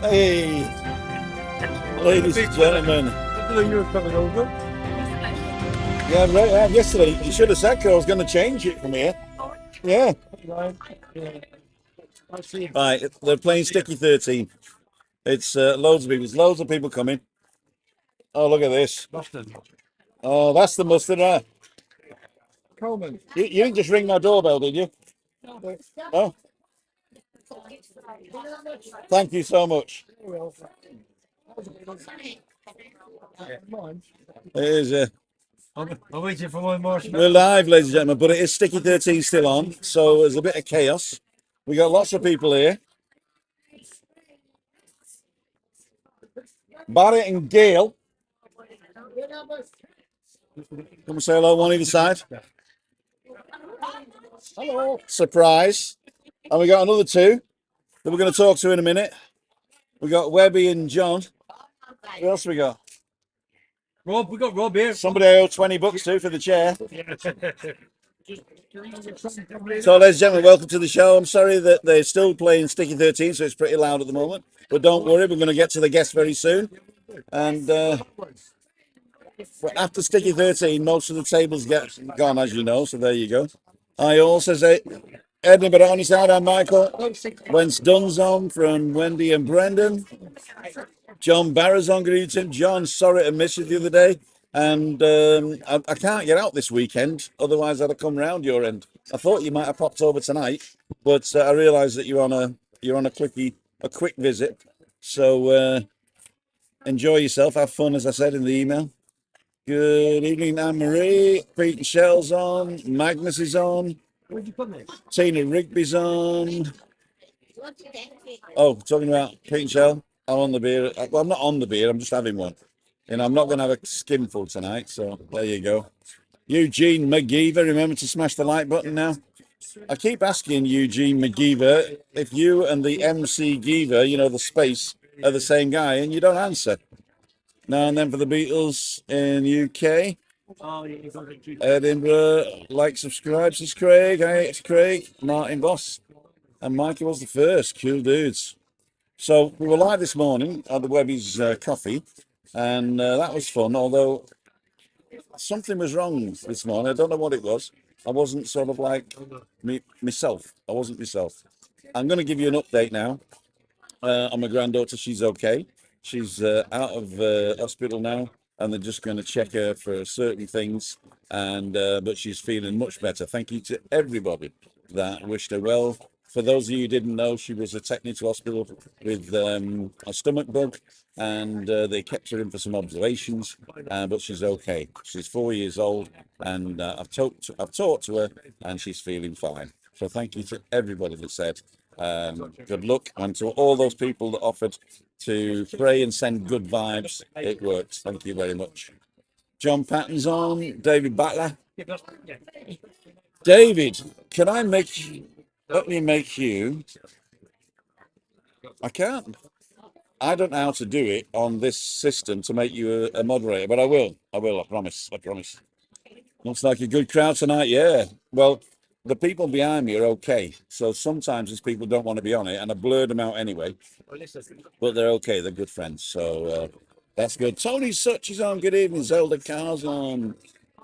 Hey, ladies and gentlemen. You were coming over. Yeah, right. Yesterday, you should have said, 'cause I was going to change it from here. Yeah. Right, they're playing Sticky 13. It's loads of people. There's loads of people coming. Oh, look at this. Oh, that's the mustard, right? Coleman. You didn't just ring my doorbell, did you? Oh. Thank you so much. It is. I'm waiting for my marshmallow. We're live, ladies and gentlemen, but it is Sticky 13 still on, so there's a bit of chaos. We got lots of people here. Barrett and Gail. Come and say hello, one either side. Hello. Surprise. And we got another two that we're going to talk to in a minute. We got Webby and John. Who else we got? Rob, we got Rob here. Somebody I owe $20 to for the chair. So, ladies and gentlemen, welcome to the show. I'm sorry that they're still playing Sticky 13, so it's pretty loud at the moment. But don't worry, we're going to get to the guests very soon. And after Sticky 13, most of the tables get gone, as you know. So there you go. I also say, Edinburgh on his side, I'm Michael. Whence Dunn's on from Wendy and Brendan. John Barra's on. Good evening, John. Sorry to miss you the other day. And I can't get out this weekend. Otherwise, I'd have come round your end. I thought you might have popped over tonight, but I realised that you're on a quick visit. So enjoy yourself. Have fun, as I said in the email. Good evening, Anne-Marie. Pete and Shell's on. Magnus is on. Where'd you put this? Tina Rigby's on. Oh, talking about Pete and Shell. I'm on the beer. Well, I'm not on the beer. I'm just having one. And I'm not going to have a skinful tonight. So there you go. Eugene McGeever. Remember to smash the like button now. I keep asking Eugene McGeever if you and the MC Geever, you know, the space, are the same guy, and you don't answer. Now and then for the Beatles in UK. Edinburgh, like, subscribe, says Craig. Hey, it's Craig, Martin Boss. And Mikey was the first. Cool dudes. So we were live this morning at the Webby's coffee, and that was fun, although something was wrong this morning. I don't know what it was. I wasn't sort of like myself. I wasn't myself. I'm going to give you an update now on my granddaughter. She's okay. She's out of hospital now, and they're just going to check her for certain things, and but she's feeling much better. Thank you to everybody that wished her well. For those of you who didn't know, she was taken into hospital with a stomach bug, and they kept her in for some observations, but she's okay. She's 4 years old, and I've talked to her, and she's feeling fine. So thank you to everybody that said good luck, and to all those people that offered to pray and send good vibes. It worked. Thank you very much. John Patton's on. David Butler. David, can I make... Let me make you... I can't. I don't know how to do it on this system to make you a moderator, but I will. I promise. I promise. Looks like a good crowd tonight, yeah. Well, the people behind me are okay. So sometimes these people don't want to be on it, and I blurred them out anyway. But they're okay. They're good friends. So that's good. Tony Such is on. Good evening. Zelda Carr's on.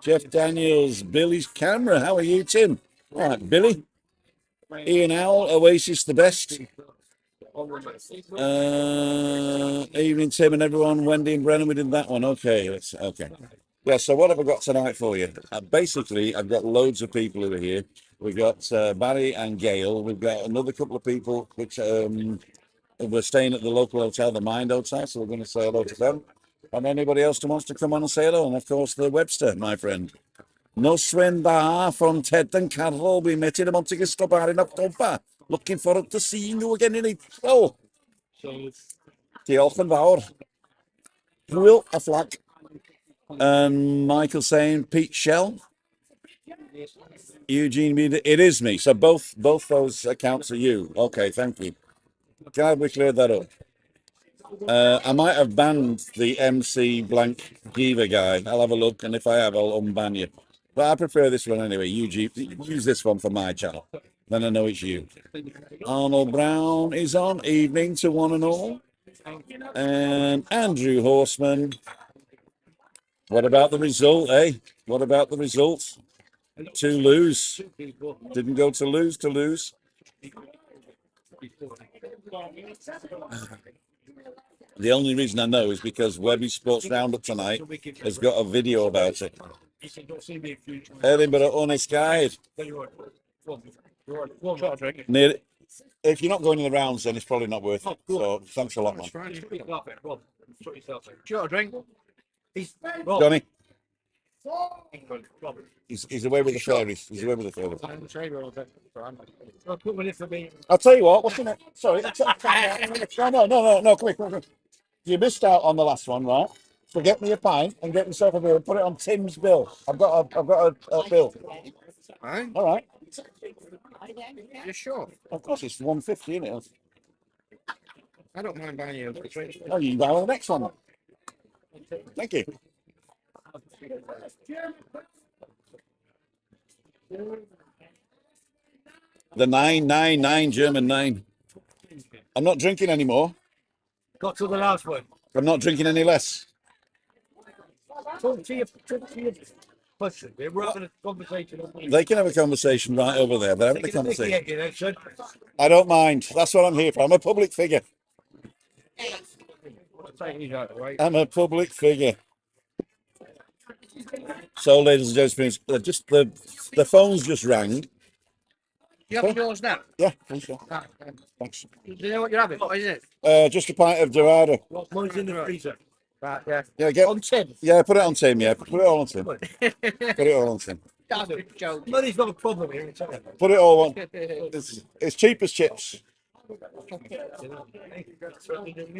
Jeff Daniels. Billy's camera. How are you, Tim? All right, Billy. Ian Owl, Oasis the best. Evening, Tim and everyone. Wendy and Brennan, we did that one. Okay, okay. Yeah, so what have I got tonight for you? Basically, I've got loads of people who are here. We've got Barry and Gail. We've got another couple of people which we're staying at the local hotel, the Mind Hotel, so we're going to say hello to them. And anybody else who wants to come on and say hello. And of course, the Webster, my friend. Noswen da from Ted and Carol. We met in a month ago in October. Looking forward to seeing you again in April. Diolch yn fawr. Hwyl a flag. And Michael saying Pete Shell. Eugene, it is me. So both those accounts are you. Okay, thank you. Glad we cleared that up. I might have banned the MC blank Giva guy. I'll have a look, and if I have, I'll unban you. But I prefer this one anyway. Use this one for my channel. Then I know it's you. Arnold Brown is on. Evening to one and all. And Andrew Horseman. What about the result, eh? What about the results? To lose. Didn't go to lose. The only reason I know is because Webby Sports Roundup tonight has got a video about it. Edinburgh Honest Guide. If you're not going in the rounds, then it's probably not worth it. So thanks a lot, man. Johnny. He's away with the fairies. He's away with the fairies. I'll tell you what. What's in it? Sorry. No. Come here. You missed out on the last one, right? So get me a pint and get yourself a beer and put it on Tim's bill. I've got a bill. All right. You sure? Of course, it's 150, isn't it? I don't mind buying you a drink. Oh, you can buy the next one. Thank you. The 999 German 9. I'm not drinking anymore. Got to the last one. I'm not drinking any less. Talk to your person. We're having a conversation. They can have a conversation right over there. They're having a conversation. I don't mind. That's what I'm here for. I'm a public figure. I'm a public figure. So, ladies and gentlemen, just the phones just rang. You have yours now? Yeah, thanks. Thanks. Do you know what you're having? What is it? Just a pint of Dorado. Mine's in the freezer. Right, yeah. Yeah, On Tim. Yeah, put it on Tim. Yeah, put it all on Tim. Put it all on Tim. Money's not a problem here. Put it all on. It's cheap as chips.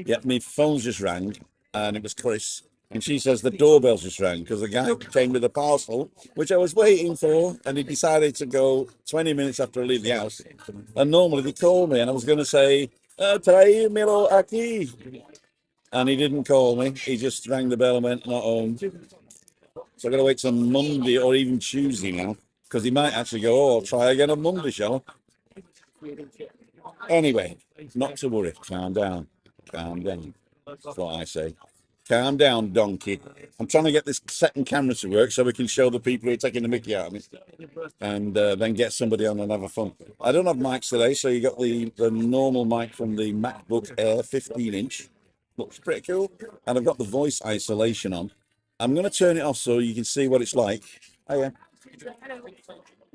Yeah, my phone's just rang, and it was Chris. And she says the doorbell's just rang because the guy came with a parcel, which I was waiting for, and he decided to go 20 minutes after I leave the house. And normally they call me, and I was going to say, "Traí Milo aquí," and he didn't call me. He just rang the bell and went, "Not home." So I've got to wait till Monday or even Tuesday now, because he might actually go, "Oh, I'll try again on Monday, shall I?" Anyway, not to worry. Calm down. Calm down. That's what I say. Calm down, donkey. I'm trying to get this second camera to work so we can show the people who are taking the mickey out of me, and then get somebody on and have a fun. I don't have mics today, so you got the normal mic from the MacBook Air 15-inch. Looks pretty cool. And I've got the voice isolation on. I'm going to turn it off so you can see what it's like. Oh, yeah.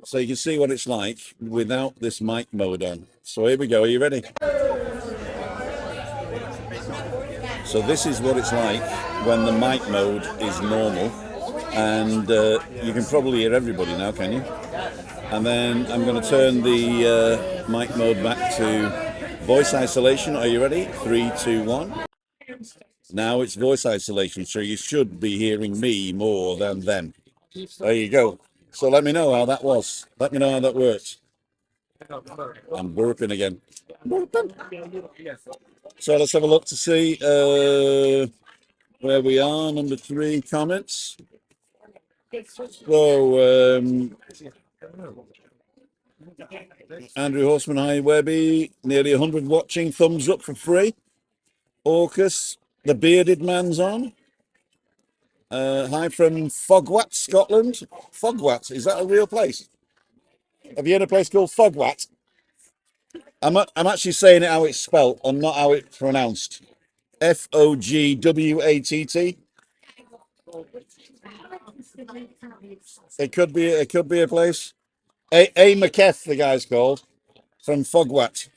So you can see what it's like without this mic mode on. So here we go. Are you ready? So this is what it's like when the mic mode is normal, and you can probably hear everybody now, can you? And then I'm going to turn the mic mode back to voice isolation. Are you ready? 3, 2, 1. Now it's voice isolation, so you should be hearing me more than them. There you go. So let me know how that was. Let me know how that works. I'm burping again. Burping. So let's have a look to see where we are. Number 3, comments. So, Andrew Horseman, hi Webby. Nearly 100 watching. Thumbs up for free. Orcus, the bearded man's on. Hi from Fogwat, Scotland. Fogwat, is that a real place? Have you heard a place called Fogwat? I'm actually saying it how it's spelt and not how it's pronounced. Fogwatt. It could be a place. A McKeff, the guy's called, from Fogwatt.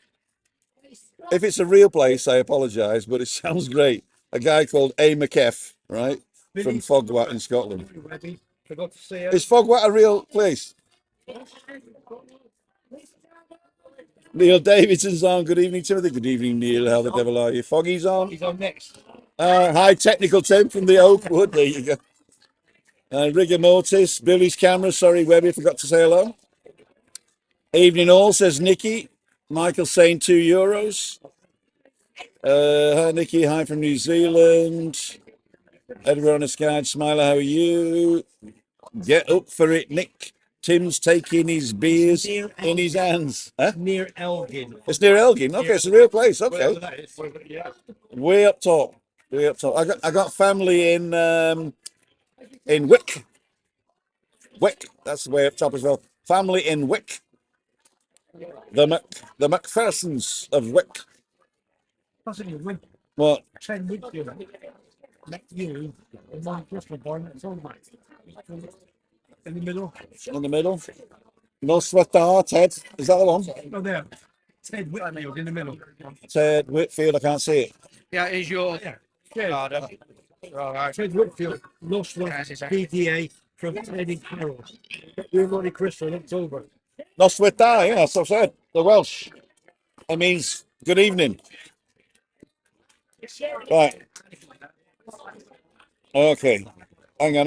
If it's a real place, I apologise, but it sounds great. A guy called A McKeff, right, from Fogwatt in Scotland. Forgot to say Is Fogwatt a real place? Neil Davidson's on. Good evening, Timothy. Good evening, Neil. How the devil are you? Foggy's on. he's on next. Hi, technical Tim from the Oakwood. There you go. Rigor Mortis, Billy's camera. Sorry, Webby, forgot to say hello. Evening all, says Nikki. Michael saying €2. Hi, Nikki. Hi from New Zealand. Edward on a Sky. Smiler, how are you? Get up for it, Nick. Tim's taking his beers in his hands. Huh? Near Elgin. It's near Elgin. Okay, it's a real place. Okay. Wherever that is, yeah. Way up top. Way up top. I got family in Wick. Wick. That's the way up top as well. Family in Wick. The McPhersons of Wick. Possibly win What? 10 weeks ago. Next year, and my Christmas born, it's all right. In the middle. In the middle. No Sweater, Ted. Is that the one? No, there. Ted Whitfield in the middle. Ted Whitfield, I can't see it. Yeah, it's your. Yeah. Right. Ted Whitfield lost one PTA from Ted in Carroll. We're only Christmas in October. No Sweater, yeah, that's what I said. The Welsh. It means good evening. Right. Okay. Hang on.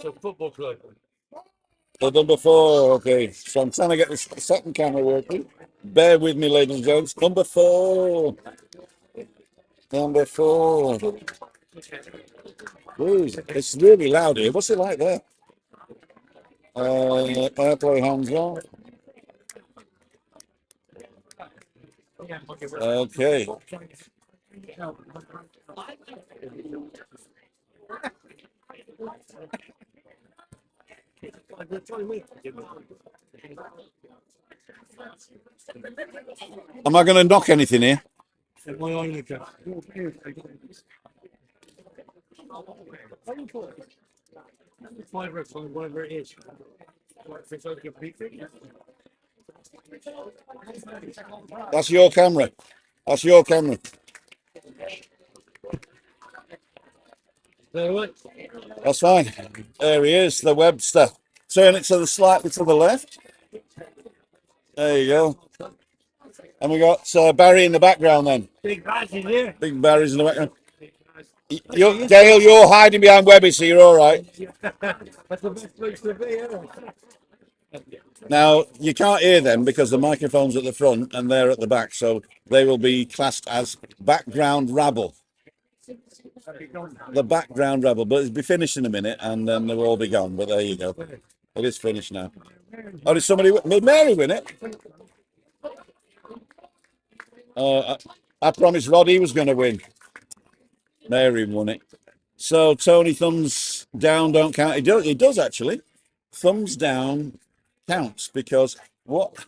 So football club. So number 4, okay. So I'm trying to get the second camera working. Bear with me, ladies and gents. Number 4. Number 4. Ooh, it's really loud here. What's it like there? Airplay hands on. Okay. Am I going to knock anything here? Whatever it is. That's your camera. That's your camera. That's fine. There he is, the Webster. Turn it to the slightly to the left. There you go. And we got Barry in the background then. Big Barry's in here. Big Barry's in the background. Dale, you're hiding behind Webby, so you're all right. That's the best place to be, isn't it? Now, you can't hear them because the microphone's at the front and they're at the back, so they will be classed as background rabble. The background rabble, but it'll be finished in a minute and then they'll all be gone, but there you go. It is finished now. Oh, did somebody, did Mary win it? I promised Rod he was going to win. Mary won it. So, Tony, thumbs down don't count. It does actually. Thumbs down counts because what?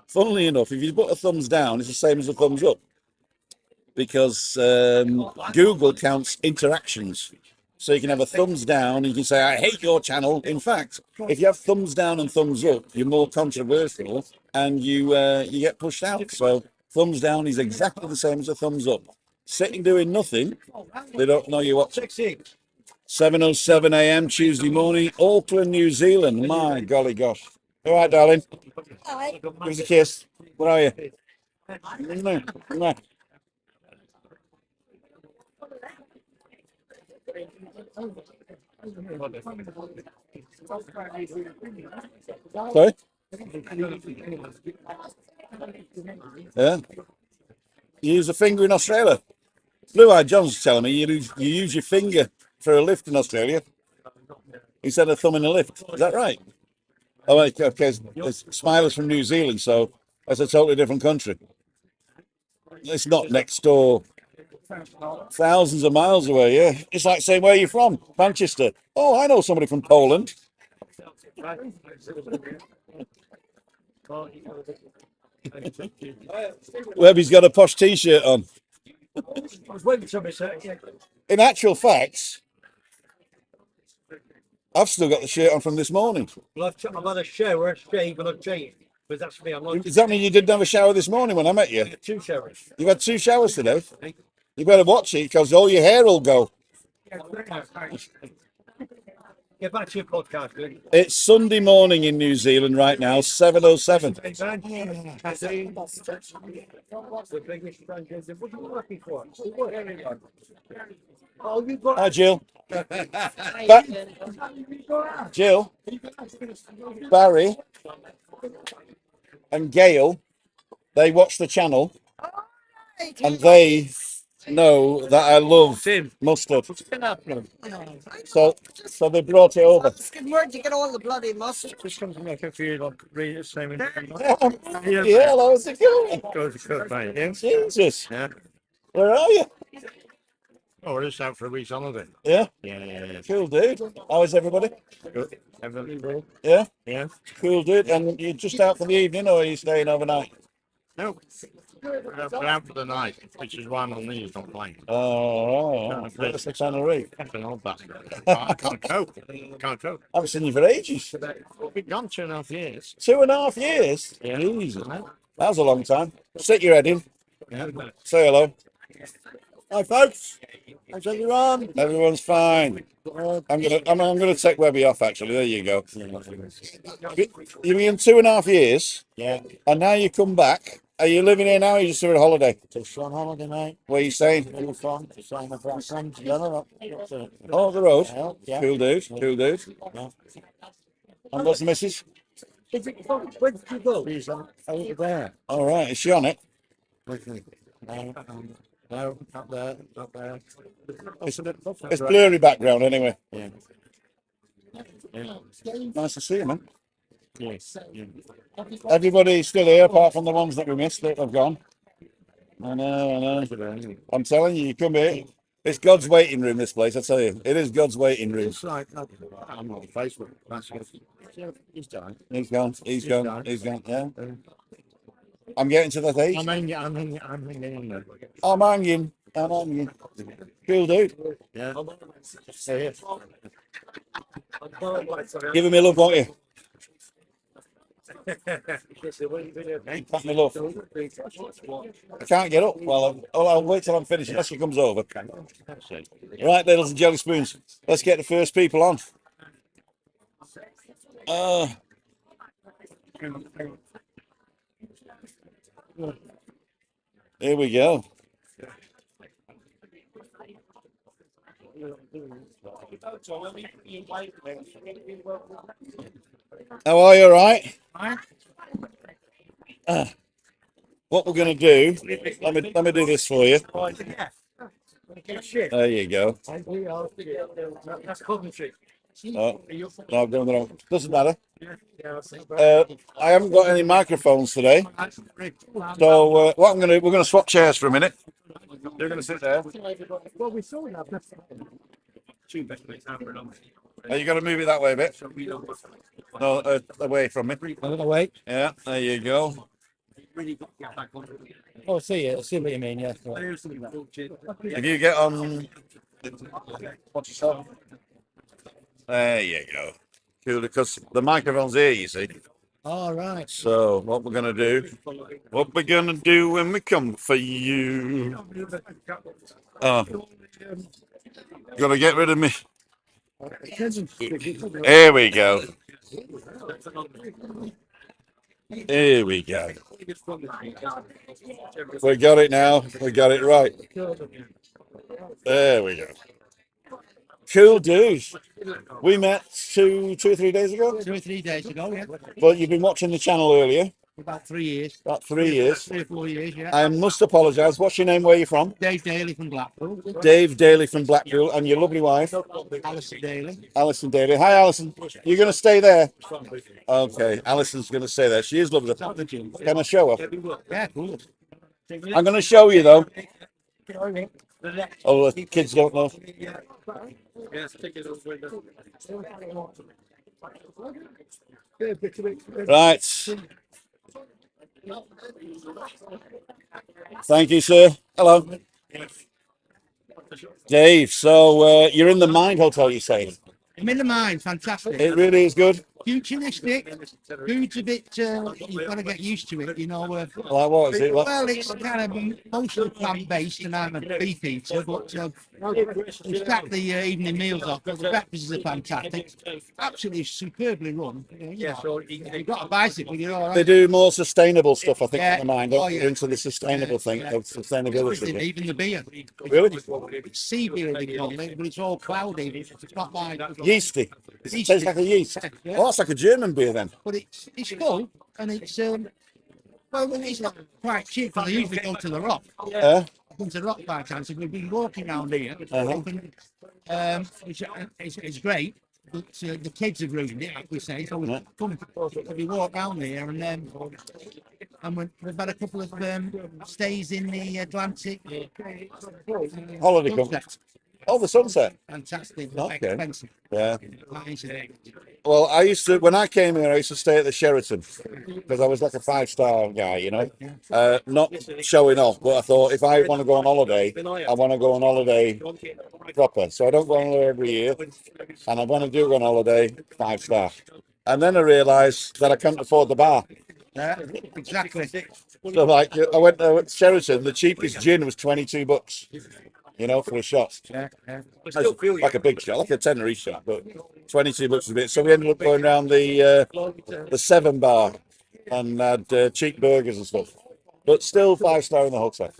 Funnily enough, if you put a thumbs down, it's the same as a thumbs up because Google counts interactions. So you can have a thumbs down and you can say, I hate your channel. In fact, if you have thumbs down and thumbs up, you're more controversial and you get pushed out. So thumbs down is exactly the same as a thumbs up. Sitting doing nothing, they don't know you what. 7:07 a.m. Tuesday morning, Auckland, New Zealand. My golly gosh. All right, darling. All right. Give us a kiss. Where are you? No. Sorry? Yeah. You use a finger in Australia. Blue-eyed John's telling me you use your finger for a lift in Australia instead of a thumb in a lift. Is that right? Oh, okay. It's Smiler's from New Zealand, so That's a totally different country. It's not next door. Thousands of miles away, yeah. It's like saying, where are you from? Manchester. Oh, I know somebody from Poland. Webby's got a posh t-shirt on. In actual fact, I've still got the shirt on from this morning. Well, I've had a shower, a shave, and a change. But that's me. I'm not. Does that mean you didn't have a shower this morning when I met you? 2 showers. You've had 2 showers today? You better watch it because all your hair will go. Get back to your podcast, good. It's Sunday morning in New Zealand right now, 7:07. The biggest franchise. What are you looking for? Oh, you got. Hi, Jill. Jill, Barry, and Gail, they watch the channel and they know that I love mustard. So they brought it over. Good word to get all the bloody mustard. Just comes to make a few like read it same. Yeah, how's it going? Good, mate. Yeah. Jesus, Yeah. where are you? Oh, we're just out for a week's holiday. Yeah, Yeah. cool, dude. How is everybody? Good. Everything good? Yeah, Yeah. cool, dude. And you're just out for the evening, or are you staying overnight? No. We're out for the night, which is why I'm on these, not playing. Oh, that's the Tenerife. That's an old bastard. I can't cope. Can't cope. I haven't seen you for ages. We've been gone 2.5 years. 2.5 years? Yeah. Jesus. That was a long time. Stick your head in. Yeah. Say hello. Hi, folks. How's everyone? Everyone's fine. I'm gonna take Webby off actually. There you go. You've been 2.5 years. Yeah. And now you come back. Are you living here now or are you just on holiday? Just on holiday, mate. Where are you staying? Where you from? Just saying my friends. Together. Oh, the road. Yeah. Cool dude. Cool dude. Yeah. And what's the missus? Where did you go? She's over there. All right. Is she on it? No, not there, not there. It's blurry background anyway. Yeah. Yeah. Nice to see you, man. Yes. Yeah. Everybody's still here apart from the ones that we missed that have gone. I know. I'm telling you, you come here. It's God's waiting room, this place, I tell you. It is God's waiting room. It's like, I'm on Facebook. He's dying. He's gone. He's gone. He's gone. Yeah. I'm getting to that age. I'm hanging in there. I'm hanging. I'm hanging. Cool dude. Yeah. Give me love, won't you? Pass me love. I can't get up. Well, I'll wait till I'm finished unless she comes over. Right, ladles and jelly spoons. Let's get the first people on. Here we go. How are you? All right? What we're going to do? Let me do this for you. There you go. That's Coventry. Oh, no, I'm going the wrong. Doesn't matter. I haven't got any microphones today, so what we're going to swap chairs for a minute. You're going to sit there. Well, we saw that. Are you going to move it that way a bit? No, away from me. Away. Yeah, there you go. Oh, I see what you mean, yeah. If you get on, watch yourself. There you go. Cool, because the microphone's here, you see. All right. So what we're gonna do when we come for you? Oh, gotta get rid of me. Here we go. Here we go. We got it now. We got it right. There we go. Cool dudes. We met 2 or 3 days ago. 2 or 3 days ago, yeah. But you've been watching the channel earlier. About 3 years. About 3 years. 3 or 4 years, yeah. I must apologise. What's your name? Where are you from? Dave Daly from Blackpool. Dave Daly from Blackpool, and your lovely wife, Alison Daly. Alison Daly. Hi, Alison. You're going to stay there? Okay, Alison's going to stay there. She is lovely. Can I show her? Yeah, cool. I'm going to show you though. Oh, the kids don't know. Right. Thank you, sir. Hello. Dave, so you're in the Mind Hotel, you say? I'm in the mine, fantastic. It really is good. Futuristic. Food's a bit, you've got to get used to it, you know. Like what is it? Well, it's kind of mostly plant-based, and I'm a beef eater, but we stack the evening meals off. But the breakfasts are fantastic. Absolutely superbly run. You know, you've got a bicycle, you're all right. They do more sustainable stuff, I think, Yeah. in the Mind. Oh, yeah. They're into the sustainable thing of sustainability. Even the beer. Really? It's sea beer, they call it, but it's all cloudy. It's not like... Yeasty. It tastes like a yeast. Yeah. Oh, that's like a German beer then. But it's full, and it's well, it's not quite cheap because I usually go to the Rock. Yeah. I come to the Rock by chance, and we've been walking around here, which is great. But the kids have ruined it, like we say. So we walk down there, and then we've had a couple of stays in the Atlantic. Holiday company. Oh, the Sunset. Fantastic. Okay. Expensive. Yeah. Well, I used to, when I came here, I used to stay at the Sheraton because I was like a 5-star guy, you know, not showing off, but I thought if I want to go on holiday, I want to go on holiday proper. So I don't go on holiday every year, and I want to do go on holiday 5-star. And then I realised that I can't afford the bar. Yeah, exactly. So like, I went to Sheraton, the cheapest gin was $22. You know, for a shot. Yeah. Like a big shot, like a Tenerife shot, but $22 a bit. So we ended up going around the 7 bar and had cheap burgers and stuff. But still 5-star in the hotel.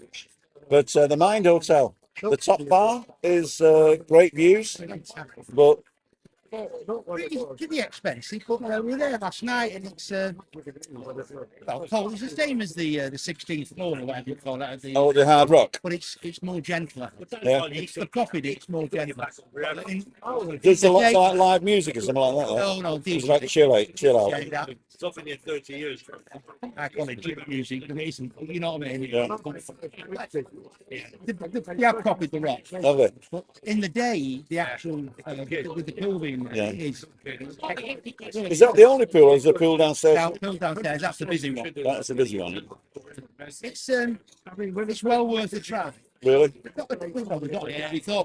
But the Mind Hotel, the top bar is great views, but Pretty expensive, but we were there last night, and it's well, cold. It's the same as the 16th floor or whatever you call it. the Hard Rock. But it's more gentler. Yeah. It's the coffee. It's more gentler. There's a lot of like live music or something like that. Oh no, It's like chill out. yeah, Something in 30 years. I call it gym music, but it isn't. You know what I mean? Yeah. They have copied the Rock. Love it. But in the day, the actual with the pool being there is Is that the only pool, or is there a pool downstairs? pool downstairs. That's the busy one. That's a busy one. It's well worth the try. Really? We thought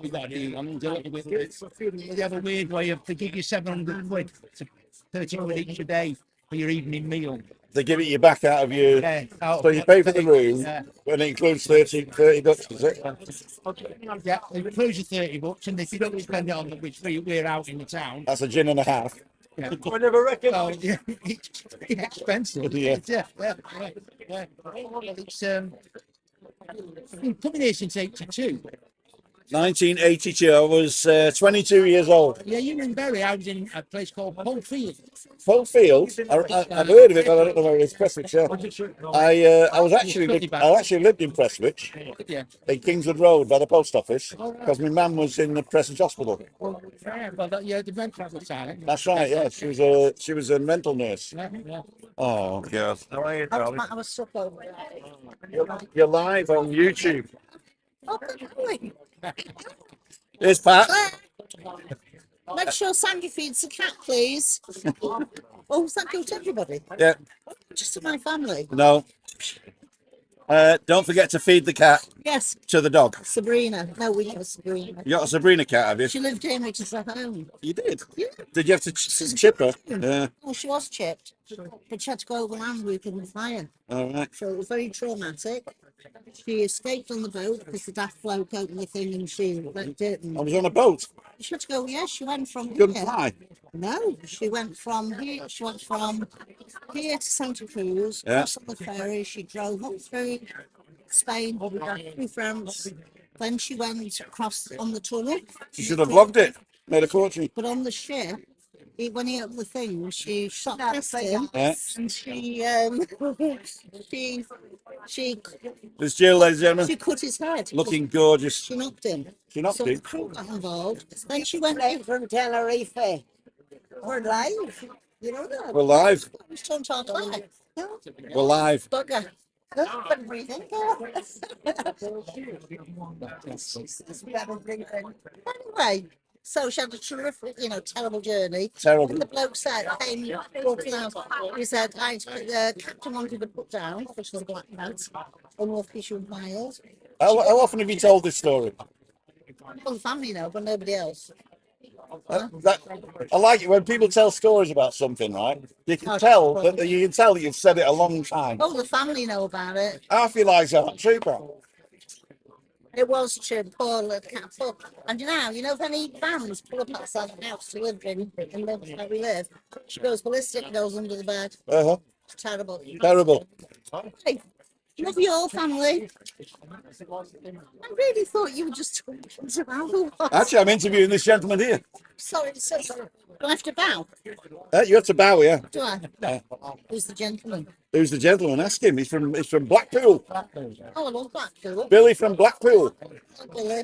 we got a deal on it. They have a weird way of, they give you 700 quid, to 30 quid each a day for your evening meal. They give it you back out of your... So you pay for the room, and it includes $30, is it? Yeah, it includes your $30, and if you don't spend it on which we're out in the town. That's a gin and a half. Yeah. I never reckoned. Oh, yeah, it's expensive. Yeah. Yeah. It's I've been coming here since '82. 1982, I was 22 years old. Yeah, you in Bury. I was in a place called Pole Field. Full Field, I've heard of it, but I don't know where it's Prestwich. Yeah. I actually lived in Prestwich, Yeah. in Kingswood Road by the post office, because my mum was in the Prestwich Hospital. Well, the mental at the time. That's right. Yeah, she was a mental nurse. Yeah. Oh God. How are you, I darling? was stuck over there. You're live on YouTube. Oh, good going. Here's Pat. Make sure Sandy feeds the cat, please. Oh, thank you to everybody. Yeah. Just to my family. No. Don't forget to feed the cat Yes, to the dog. Sabrina. No, we have Sabrina. You got a Sabrina cat, have you? She lived here, which is at home. You did. Yeah. Did you have to chip her? Yeah. Oh, she was chipped, but she had to go over land route in the fire. All right. So it was very traumatic. She escaped on the boat because the daft bloke opened the thing and she went it. I was on a boat. She had to go. Yeah, she went from Couldn't here. fly. No, she went from here. She went from here to Santa Cruz. Yeah. Crossed on the ferry. She drove up through Spain, through France. Then she went across on the Tonic. She should have vlogged it. Made a fortune. But on the ship, when he opened the thing, she shot past him, Yeah. and she There's Jill, ladies and gentlemen. she cut his head. Looking gorgeous. She knocked him. She knocked So him. the crew got involved. Then she went in from Tenerife. We're live. You know that? We're live. I was trying to talk live. No. We're live. Bugger. But breathing. Anyway, so she had a terrific, terrible journey. Terrible. And the bloke said, came walking out. He said, the captain wanted to put down, which was a black note, on North Fisher Miles. How often have you told this story? Well, the family know, but nobody else. I like it when people tell stories about something, right? You can tell that you've said it a long time. Oh, the family know about it. I feel like that true, pal. It was true, poor little cat. And if any vans pull up outside the house to live in where we live, she goes ballistic and goes under the bed. It's terrible. Terrible. Hey, love your family. I really thought you were just talking to Al. Actually, I'm interviewing this gentleman here. Sorry, do I have to bow? You have to bow, yeah. Do I? Who's the gentleman? Who's the gentleman? Ask him. He's from Blackpool. Oh, I love Blackpool. Billy from Blackpool. Oh, Billy.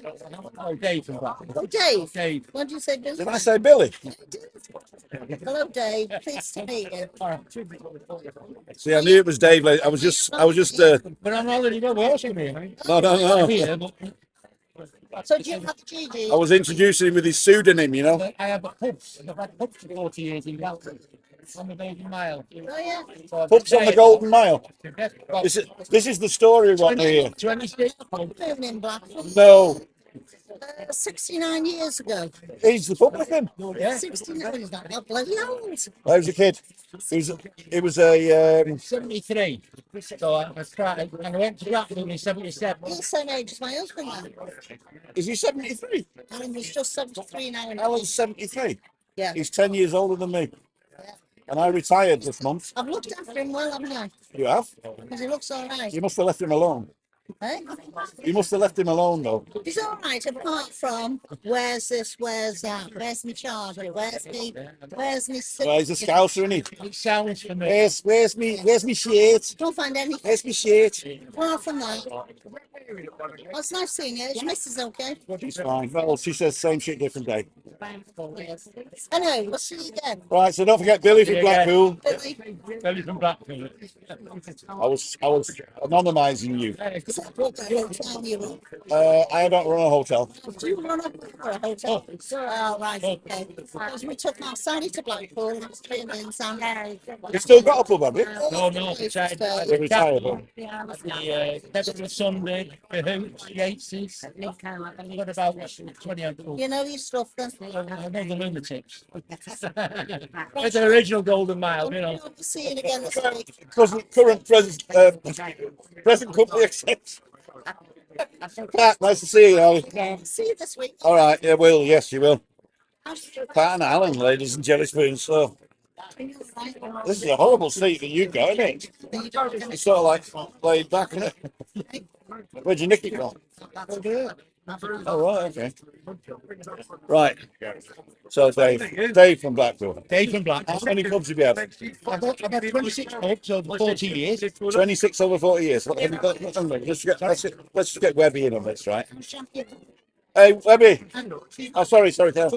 Oh, Dave from Blackpool. Oh, Dave. Dave. What did you say, Billy? Did I say Billy? Hello, Dave. Pleased to meet you. See, I knew it was Dave. I was just. But I'm already not working here. No. Here, but So do you have the GG? I was introducing him with his pseudonym, you know. I have a pubs. I've had pubs for 40 years in Blackpool. On the Golden Mile. Oh, yeah. Pubs on the Golden Mile. This is the story we want to hear. 26 pubs. Lived in Blackpool. No, 69 years ago. he's the publican. Yeah. 69 is not that bloody old. I was a kid. It was a 73. So I started, and I went to Blackpool in 77. You're the same age as my husband then. is he 73? Alan was just 73 now. Alan's 73. Yeah. He's 10 years older than me. And I retired this month. I've looked after him well, haven't I? You have? Because he looks all right. You must have left him alone. Eh? You must have left him alone, though. He's all right, apart from where's this, where's that, where's my charger, where's me Well, he's a scouser, isn't he? It sounds for me. Where's me shirt? Don't find anything. Where's me shirt? Apart from that. Well, it's nice seeing you. Is your missus okay? She's fine. Well, she says same shit, different day. Yes. Anyway, we'll see you again. Right, so don't forget Billy from Blackpool. Billy. Billy from Blackpool. I was anonymising you. What hotel you in? I don't run a hotel. Do you run up for a hotel? Oh, right, okay. Because we took our Sally to Blackpool and it's been in San Harry. You still got a pub, have you? No, They're retired. the Devil Sunday, the Hoots, Yateses. What about 20 odd pubs? You know your stuff then? I know the lunatics. It's the original Golden Mile, you know. We'll be seeing again this week. Present company accepts. Pat, nice to see you, Ollie. See you this week. All right, yeah, will. Yes, you will. Pat and Alan, ladies and jelly spoons. So this is a horrible seat that you've got, isn't it? It's sort of like laid back, isn't it? Where'd you nick it from? Oh, right, okay. Right. So Dave from Blackpool. Dave from Blackpool. How many pubs have you had? I've had 26 pubs over 40 years. 26 over 40 years. What have you got? Let's just get Webby in on this, right? Hey, Webby. Oh, sorry, Cal.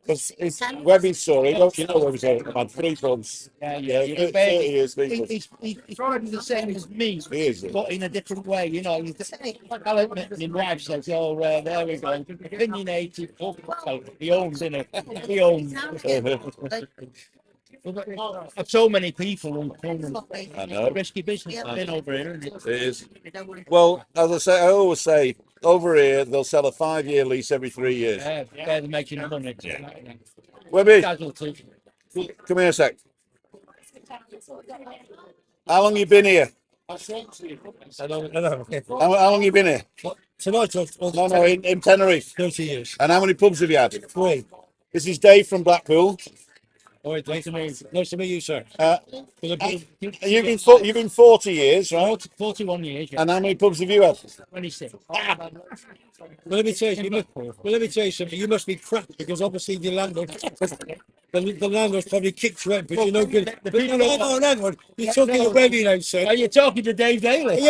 Because it's Webby's story. Don't you know Webby's story? I've had 3 pubs. Yeah. 30 years. He's probably the same as me, He is. but in a different way. You know, I'll admit, my wife says, "Oh, there we go." Opinionated, well, he owns, innit? He owns. Of so many people in I know. risky business been over here, isn't it? It is. Well, as I always say, over here they'll sell a 5-year lease every 3 years. They're making money. Webby, Casualty. come here a sec. How long you been here? I don't know. How long you been here? Tonight, No, in Tenerife. 30 years. And how many pubs have you had? 3. This is Dave from Blackpool. All right, Nice Dave. to meet you. Nice to meet you, sir. You've been 40 years, right? 41 years, yeah. And how many pubs have you had? 26. Well, let me tell you, let me tell you something. You must be crap because obviously the landlord, the landlord's probably kicked you out, but you're no good. But no, landlord, you're talking to Webby now, sir. Are you talking to Dave Daly?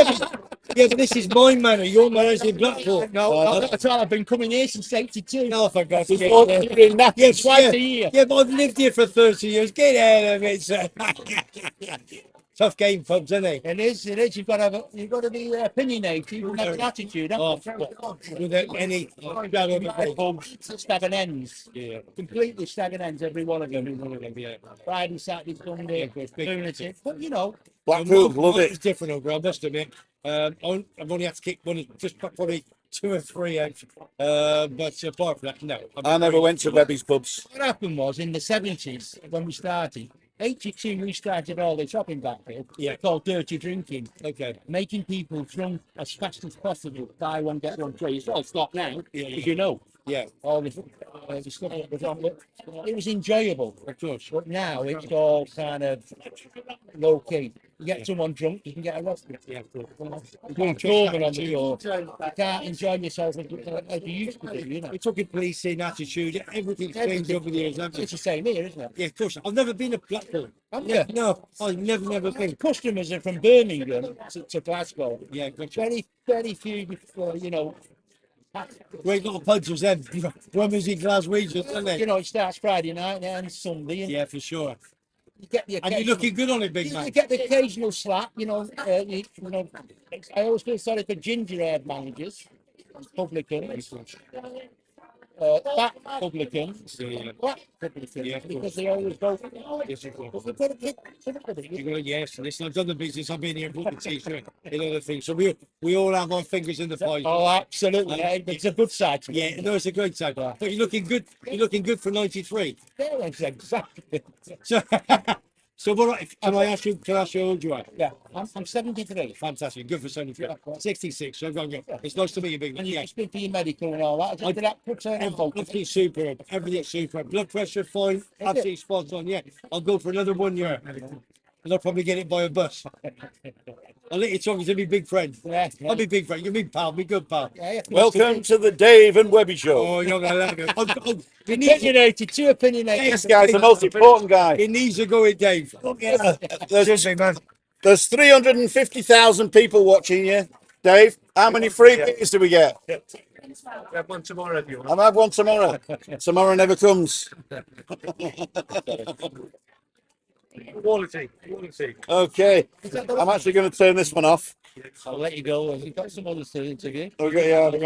Yeah, but this is my manor. Your manor's in Blackpool. No, that's all. I've been coming here since 82. No, for God's sake. You're in that. Yes, Twice a year. Yeah, but I've lived here for 30 years. Get out of it, sir. Tough game, pubs, isn't it? It is. You've got to be opinionated. You've got an attitude. Oh, without any shadow of a doubt. Staggered ends. Yeah. Completely staggered ends, every one of them. Yeah. Friday, Saturday, Sunday, lunatic. But you know, Blackpool, love It's it. different over, I must admit. I've only had to kick one, just probably 2 or 3 out. But apart from that, no. I never went to Webby's pubs. what happened was in the 70s when we started, 82 we started all this up in Blackpool. Yeah. Called dirty drinking. Okay. Making people drunk as fast as possible. Buy one, get one free. It's all stopped now, Yeah, as you know. Yeah, All the stuff that was on it. It was enjoyable, of course. But now it's all kind of low key. You get someone drunk, you can get arrested. yeah, of course. You can't Norman on the floor. You can't enjoy yourself as you used to do, you know. We're talking policing, attitude, everything's changed over the years, hasn't It's it? the same here, isn't it? Yeah, of course. I've never been to Blackpool. Yeah. No, I've never been. Customers are from Birmingham to Glasgow. Yeah, gotcha. Very few, you know. Great little punches then. Rummers in Glaswegian, isn't You it? know, it starts Friday night and Sunday, and Yeah, for sure. you get the And you're occasional, looking good on it, big you man. get the occasional slap. You know, you know. I always feel sorry for ginger-haired managers, publicans, fat publicans, black publicans, Yeah, of course. because they always go. Yes, of course. But we've got to get rid of it. You go, yes, listen, I've done the business, I've been here, bought the t-shirt and other things. So we all have our fingers in the pie. Oh, absolutely. It's a good side. To Yeah, no, it's a great side. But you're looking good. You're looking good for 93. Yeah, exactly. So, so what? Can I ask you? Can I ask you how old you are? Yeah, I'm 73. Fantastic. Good for 73. 66. So go. It's nice to meet you, big man. And you Yeah. can speak for your medical and all that. Did that put an info? Everything's superb. Everything's superb. Blood pressure fine. Absolutely spot on. Yeah. I'll go for another 1 year. And I'll probably get it by a bus. I'll let you talking to me, big friend. Yeah, I'll be big friend. You're big pal. Be good pal. yeah. Welcome to the Dave and Webby show. Oh, you're gonna love it. Opinionated, too opinionated. This guy's the most important guy. It needs to go in, Dave. There's 350,000 people watching you, Dave. How many free beers do we get? Have one tomorrow if you want. I'll have one tomorrow. Tomorrow never comes. Quality. Okay, I'm actually going to turn this one off. I'll let you go. You've got some others to interview. Okay, yeah, we're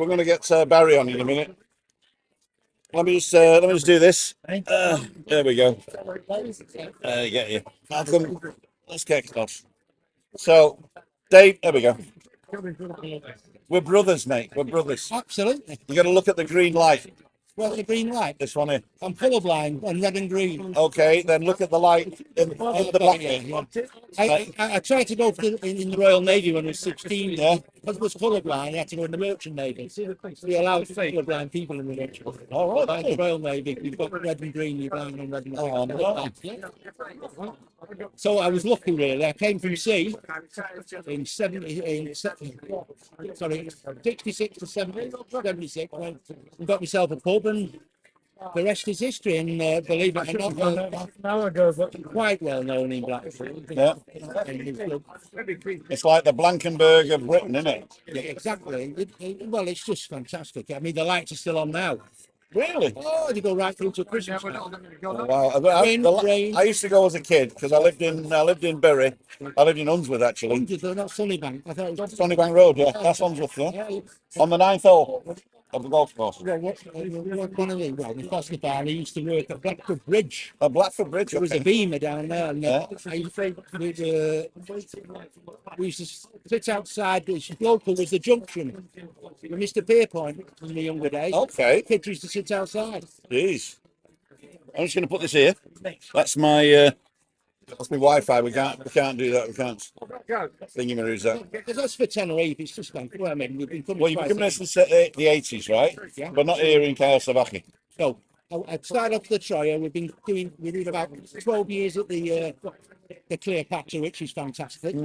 going to get Barry on in a minute. Let me just do this. There we go. Get you. Let's get across. So, Dave, there we go. We're brothers, mate. We're brothers. Absolutely. You got to look at the green light. Well, the green light. This one here. I'm colourblind on red and green. Okay, then look at the light in the black. I tried to go in the Royal Navy when I was 16. Yeah. Because I was colourblind, I had to go in the Merchant Navy. We allow colourblind people in the Merchant Navy. All right. In the Royal Navy, you've got red and green, you're blind on red and green. Oh, no. Yeah. So I was lucky, really. I came from sea in 66 to 76. I got myself a pub, and the rest is history. And believe it or not, quite well known in Blackpool. Yeah. It's like the Blankenberg of Britain, isn't it? Yeah, exactly. Well, it's just fantastic. I mean, the lights are still on now. Really? Oh, they go right through to Christmas. Now. Oh, wow. Rain. I used to go as a kid because I lived in Bury. I lived in Unsworth actually. They're not Sunnybank. I thought it was Sonnybank Road, yeah. That's Unsworth, yeah. On the 9th hole of the golf course. Well, one of the the Costa bar, he used to work at Blackwood Bridge. Oh, Blackford Bridge. There was a Okay. beamer down there, and Yeah. we used to sit outside. This local was the junction with Mr. Pierpoint in the younger days. Okay. Kids used to sit outside. Jeez. I'm just going to put this here. That's my Wi-Fi. We can't do that. We can't. Thingy-maroos that. Because that's for Tenerife. It's just like, well, I mean, we've been coming. Well, you've been twice. coming since the 80s, right? Yeah. But not here in Kyle Savaki. No, I started off the Troyer. We're doing about 12 years at the Cleopatra, which is fantastic.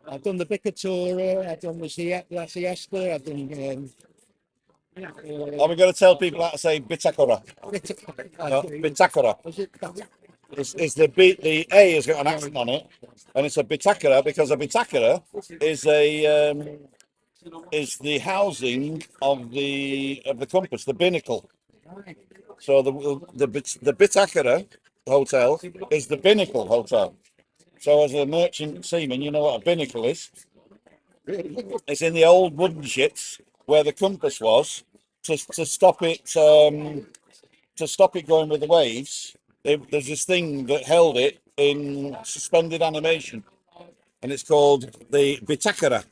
I've done the Bicatora, I've done the Siesta, I've done. Are we going to tell people how to say Bitakora? No, Bitakora. It's the B, the A has got an accent on it, and it's a Bitakora because a Bitakora is the housing of the compass, the binnacle. So the Bitakora hotel is the binnacle hotel. So as a merchant seaman, you know what a binnacle is. It's in the old wooden ships where the compass was to stop it going with the waves. There's this thing that held it in suspended animation, and it's called the Bitakora,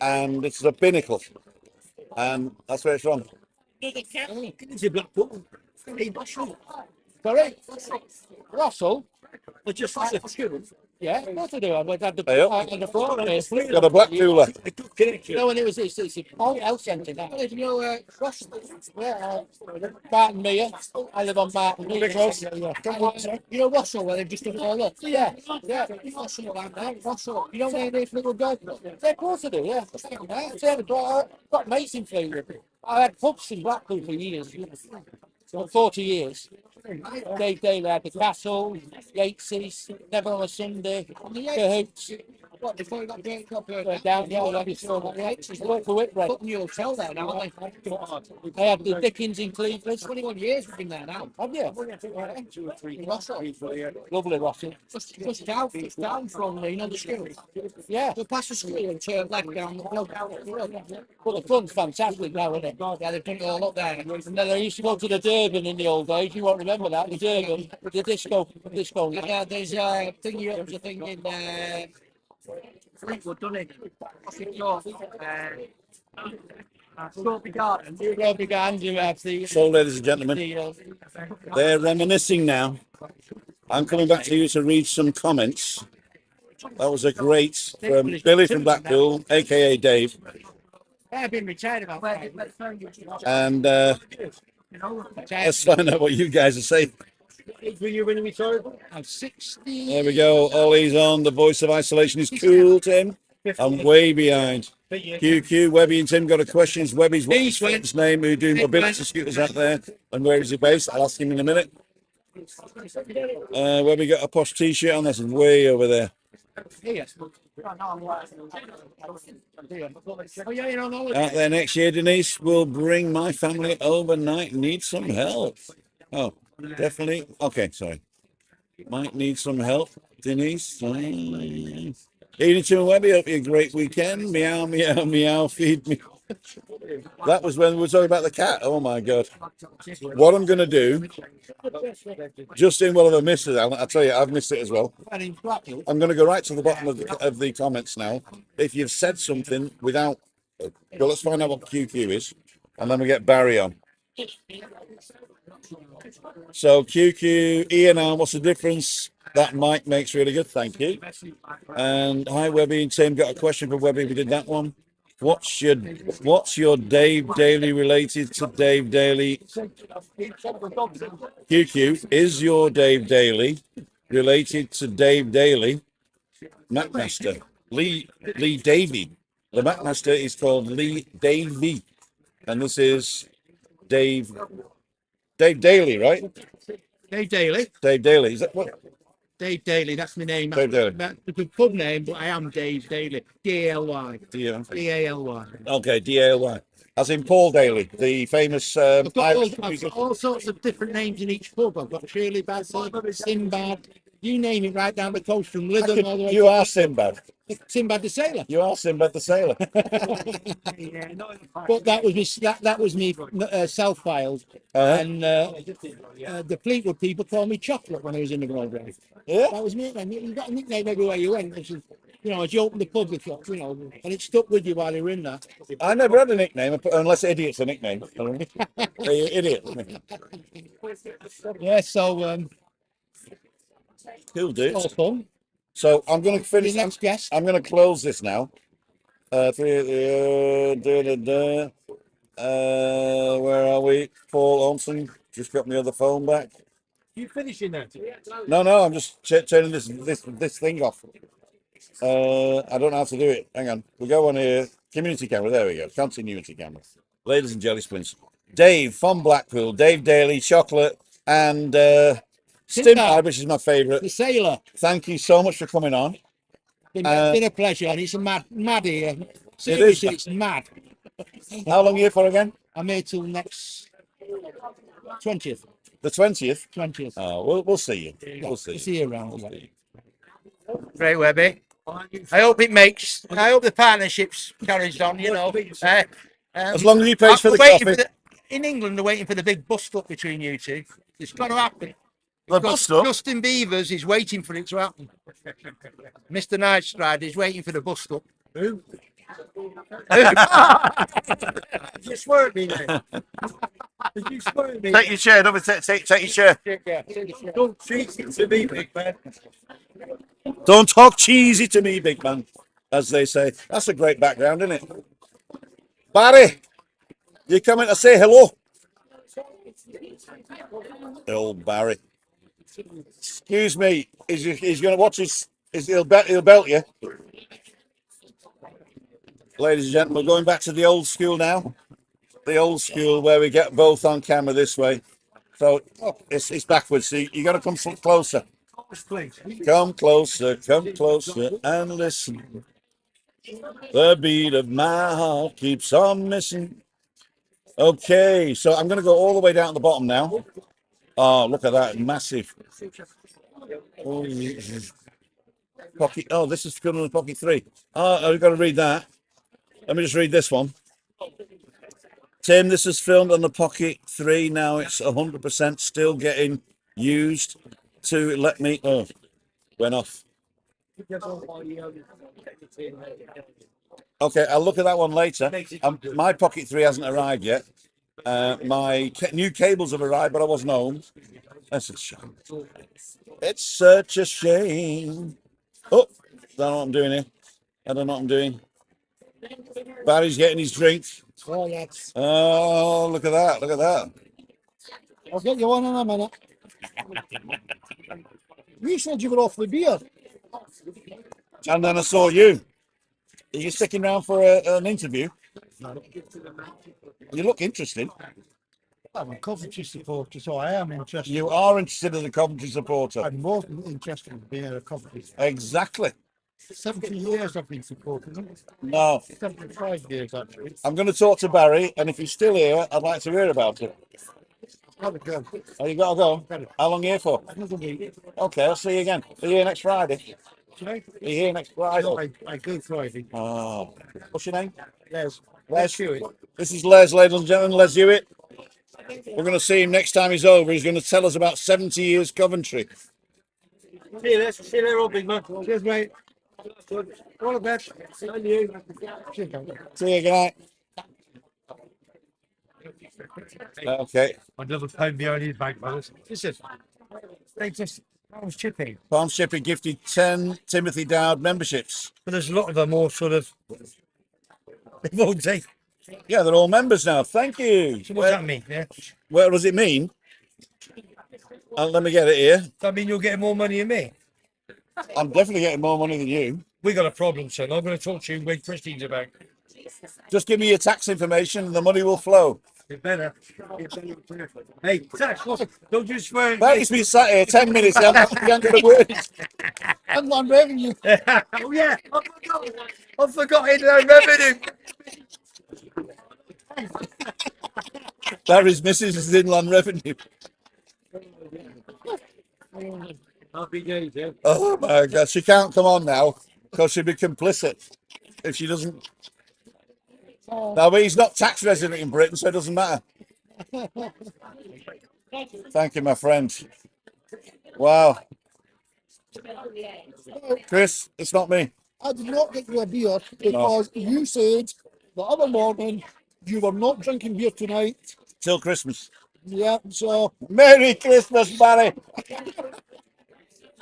and it's a binnacle, and that's where it's from. Sorry, Russell. Yeah, what to do? I had the Got a black cooler. No, and it's all else empty now. You know, Russell, Martin Meyer. I live on Martin Meyer. You know Russell, where they've just done it all up. Yeah, Russell like that. Russell, you don't know this little dog. Yeah, of course I do. Yeah, I've got mates in Fleetwood. I had pubs in Blackpool for years. For 40 years. Dave Daly had the Castle, Yatesy's, Never on a Sunday, Cahoots. What, before he got break up down the old Abbey Store, the Yatesy's worked for Whitbread. Putting you hotel there now, aren't they? They had the Dickens in Cleveland. 21 years we've been there now. Have you? 2 or 3. Russell. Lovely Russell. Just down from, you know, the school. Yeah. We'll pass the school and turn left down the road. But the fun's fantastic now, isn't it? Yeah, they've done it all up there. And then they used to go to the Durban in the old days. You won't remember that. The Durban, the disco. Yeah, there's a thing in Fleetwood, doesn't it? Strawberry Gardens, you have the. So, ladies and gentlemen, they're reminiscing now. I'm coming back to you to read some comments. That was a great from Billy from Blackpool, aka Dave. I've been retired about 5 years. And let's find out what you guys are saying. When you're going to retire? I'm 60. There we go. Ollie's on. The voice of isolation is cool, Tim. I'm way behind. QQ, Webby and Tim got a question. Webby's what's his name? Who do mobility scooters out there? And where is he based? I'll ask him in a minute. Webby got a posh t-shirt on. That's way over there. Out there next year, Denise will bring my family overnight. Need some help. Oh, definitely. Okay, sorry. Might need some help, Denise. Edith and Webby, hope you have a great weekend. Meow, meow, meow, feed me. That was when we were talking about the cat. Oh my God. What I'm going to do, just in well, I've missed it, Alan. I'll tell you, I've missed it as well. I'm going to go right to the bottom of the comments now. If you've said something without, well, let's find out what QQ is, and then we get Barry on. So QQ, Ian, what's the difference? That mic makes really good, thank you. And hi, Webby and Tim. Got a question for Webby. We did that one. What's your Dave Daly related to Dave Daly? QQ, is your Dave Daly related to Dave Daly? McMaster. Lee Davey. The McMaster is called Lee Davey. And this is Dave Daly, right? Dave Daly. Dave Daly. Is that what? Dave Daly, that's my name. Dave Daly. That's the pub name, but I am Dave Daly. D-A-L-Y. D-A-L-Y. Okay, D-A-L-Y. As in Paul Daly, the famous I've got all sorts of different names in each pub. I've got Shirley Bassett, Sinbad, you name it, right down the coast from Lytham all the way. You are Sinbad. Sinbad the Sailor. You are Sinbad the Sailor. But that was me self-filed. And the Fleetwood people called me Chocolate when I was in the Broadway. Yeah? That was me. You got a nickname everywhere you went. Which is, as you open the pub, and it stuck with you while you were in that. I never had a nickname, unless Idiot's a nickname. Idiot. Yeah, so... cool, dude. All fun. So I'm going to finish. Next guest. I'm going to close this now. Where are we? Paul Olsen just got my other phone back. You finishing that? No, I'm just turning this thing off. I don't know how to do it. Hang on. We go on here. Community camera. There we go. Continuity camera. Ladies and jelly splints. Dave from Blackpool. Dave Daly, chocolate, and Stim Pie, which is my favourite. The sailor. Thank you so much for coming on. Been a pleasure, and it's a mad here. It is. It's mad. How long are you here for again? I'm here till next 20th. The 20th? 20th. Oh, we'll see you. Yeah, We'll see you. See you around. We'll see you. Great, Webby. I hope the partnerships carries on, you know. As long as you pay for the coffee. In England, they're waiting for the big bust up between you two. It's got to happen. The bust up? Justin Beavers is waiting for it to happen. Mr. Night Strider is waiting for the bust up. Who? You swear at me now. You swear at me. Take your chair. Take your chair. Don't cheat it to me, big man. Don't talk cheesy to me, big man, as they say. That's a great background, isn't it? Barry, you coming to say hello? Old Barry. Excuse me. He's going to watch his. He'll belt you. Ladies and gentlemen, we're going back to the old school now. The old school where we get both on camera this way. So it's backwards. So you got to come closer. Come closer and listen. The beat of my heart keeps on missing. Okay, so I'm going to go all the way down to the bottom now. Oh, look at that, massive. Pocket. Oh, this is good on the Pocket 3. Oh, I've got to read that. Let me just read this one. Tim, this is filmed on the Pocket 3. Now it's 100% still getting used to let me... Oh, went off. Okay, I'll look at that one later. My Pocket 3 hasn't arrived yet. My new cables have arrived, but I wasn't home. That's a shame. It's such a shame. Oh, don't know what I'm doing here. I don't know what I'm doing. Barry's getting his drink. Oh, yes. Oh, look at that. Look at that. I'll get you one in a minute. You said you were off the beer. And then I saw you. Are you sticking around for an interview? You look interested. I'm a Coventry supporter, so I am interested. You are interested in a Coventry supporter. I'm more interested in being a Coventry. Exactly. 70 years I've been supporting them. No. 75 years, actually. I'm going to talk to Barry, and if he's still here, I'd like to hear about it. Gotta go. Oh, you got to go? How long are you here for? Another week. Okay, I'll see you again. Are you here next Friday? Sorry? Are you here next Friday? No, I go Friday. Oh. What's your name? Les Hewitt. This is Les, ladies and gentlemen. Les Hewitt. We're going to see him next time he's over. He's going to tell us about 70 years Coventry. See you later, big man. Cheers, mate. All the best. And you. See you, good night. Okay. I'd love a pound behind his bank balance. Listen, I was chipping. Palm Shipping gifted 10 Timothy Dowd memberships. But there's a lot of them all sort of. They won't take. Yeah, they're all members now. Thank you. So what does that mean? Yeah. What does it mean? Let me get it here. Does that mean you're getting more money than me? I'm definitely getting more money than you. We got a problem, son. I'm going to talk to you when Christine's about. Just give me your tax information and the money will flow. It better. Hey, tax, don't you swear. Barry's been sat here 10 minutes. He hasn't got a word. I'm on revenue. Oh, yeah. I forgot inland revenue. Barry's missus is inland revenue. Happy days, yeah. Oh my God, she can't come on now because she'd be complicit if she doesn't. No, but he's not tax resident in Britain, so it doesn't matter. Thank you, my friend. Wow. Chris, it's not me. I did not get you a beer because you said the other morning you were not drinking beer tonight. Till Christmas. Yeah, so Merry Christmas, Barry.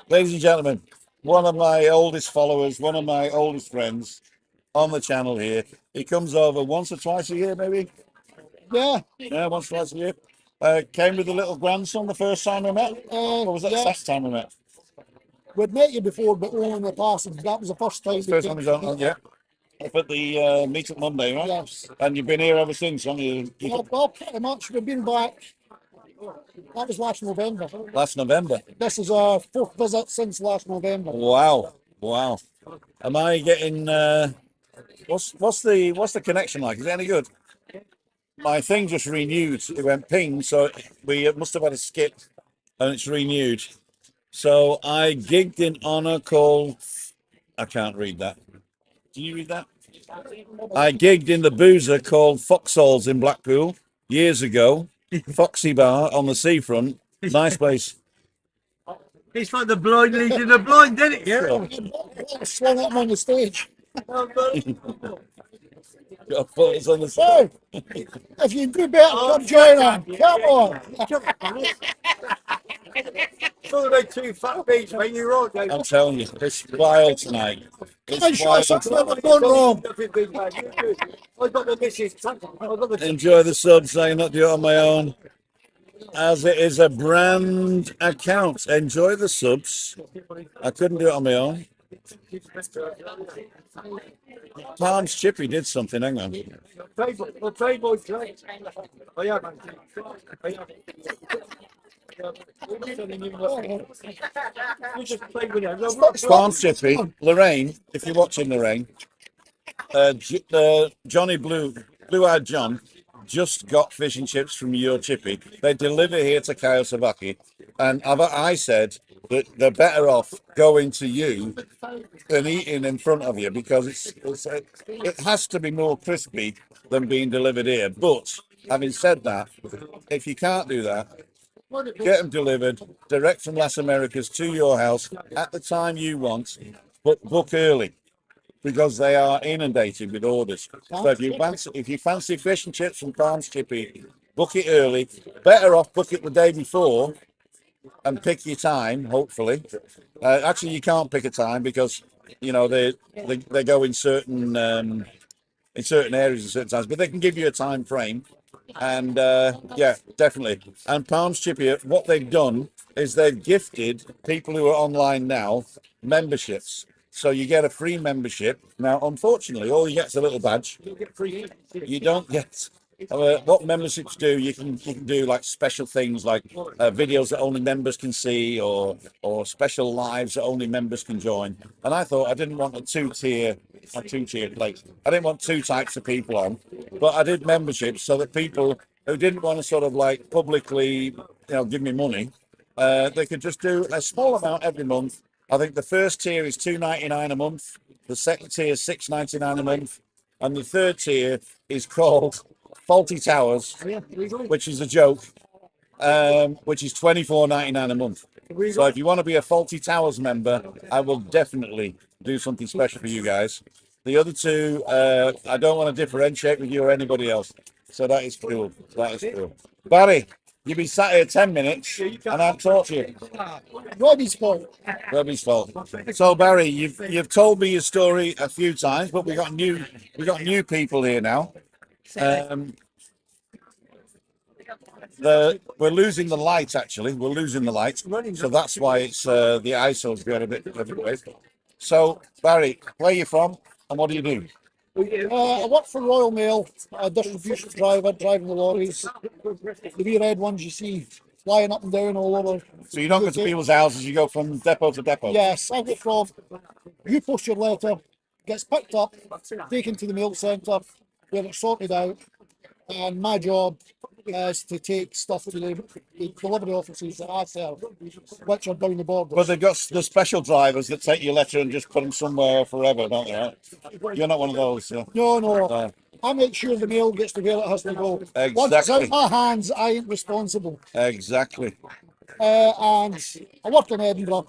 Ladies and gentlemen, one of my oldest followers, one of my oldest friends on the channel here. He comes over once or twice a year, maybe. Yeah. Yeah, once or twice a year. Came with the little grandson the first time we met. Or was that the Yeah. last time we met? We'd met you before, but only in the past. That was the first time. First time we was on, yeah. Up at the meet at Monday, right? Yes. And you've been here ever since, haven't you? Well, pretty much. We've been back. That was last November. Last November. This is our 4th visit since last November. Wow, wow. Am I getting? What's the connection like? Is it any good? My thing just renewed. It went ping, so we must have had a skip, and it's renewed. So I gigged in honor called. I can't read that. Can you read that? I gigged in the boozer called Foxhalls in Blackpool years ago. Foxy Bar on the seafront. Nice place. It's like the blind leading the blind, isn't it? Yeah. Sure. Swung at him on the stage. Got photos on the side. If you do better, come join us. Come on. About 2 fat beats when you're on. I'm telling you, it's wild tonight. It's Sure, wild. something at the front row. Enjoy the subs. I not do it on my own, as it is a brand account. Enjoy the subs. I couldn't do it on my own. Palms Chippy did something. Hang on. Palms Chippy, Lorraine. If you're watching, Lorraine, Johnny Blue-Eyed John just got fish and chips from your chippy. They deliver here to Kayosavaki, and I said that they're better off going to you than eating in front of you, because it has to be more crispy than being delivered here. But having said that, if you can't do that, get them delivered direct from Las Americas to your house at the time you want, but book early, because they are inundated with orders. So if you fancy fish and chips from Palms Chippy, book it early. Better off book it the day before and pick your time. Hopefully, actually you can't pick a time, because you know they go in certain areas at certain times, but they can give you a time frame. And yeah, definitely. And Palms Chippy, what they've done is they've gifted people who are online now memberships. So you get a free membership. Now, unfortunately, all you get is a little badge. You don't get what memberships do. You can do like special things, like videos that only members can see, or special lives that only members can join. And I thought I didn't want a two-tier place. I didn't want two types of people on, but I did memberships so that people who didn't want to sort of like publicly, give me money, they could just do a small amount every month. I think the first tier is $2.99 a month. The second tier is $6.99 a month, and the third tier is called Faulty Towers, which is a joke, which is $24.99 a month. So if you want to be a Faulty Towers member, I will definitely do something special for you guys. The other two, I don't want to differentiate with you or anybody else. So that is cool. That is cool. Barry, you've been sat here 10 minutes and I've talked to you. Robbie's fault. Robbie's fault. So Barry, you've told me your story a few times, but we got new people here now. We're losing the light, actually. We're losing the light. So that's why it's the ISO's going a bit weird. So Barry, where are you from and what do you do? I work for Royal Mail, a distribution driver, driving the lorries. The wee red ones you see flying up and down all over. So you don't go to people's houses, you go from depot to depot? Yes, I go from, you post your letter, gets picked up, taken to the mail centre, where it's sorted out, and my job is to take stuff to the delivery offices that I serve, which are down the border. But they've got the special drivers that take your letter and just put them somewhere forever, don't they? Right? You're not one of those. Yeah. No. I make sure the mail gets to where it has to go. Exactly. Once it's out my hands, I ain't responsible. Exactly. And I work in Edinburgh.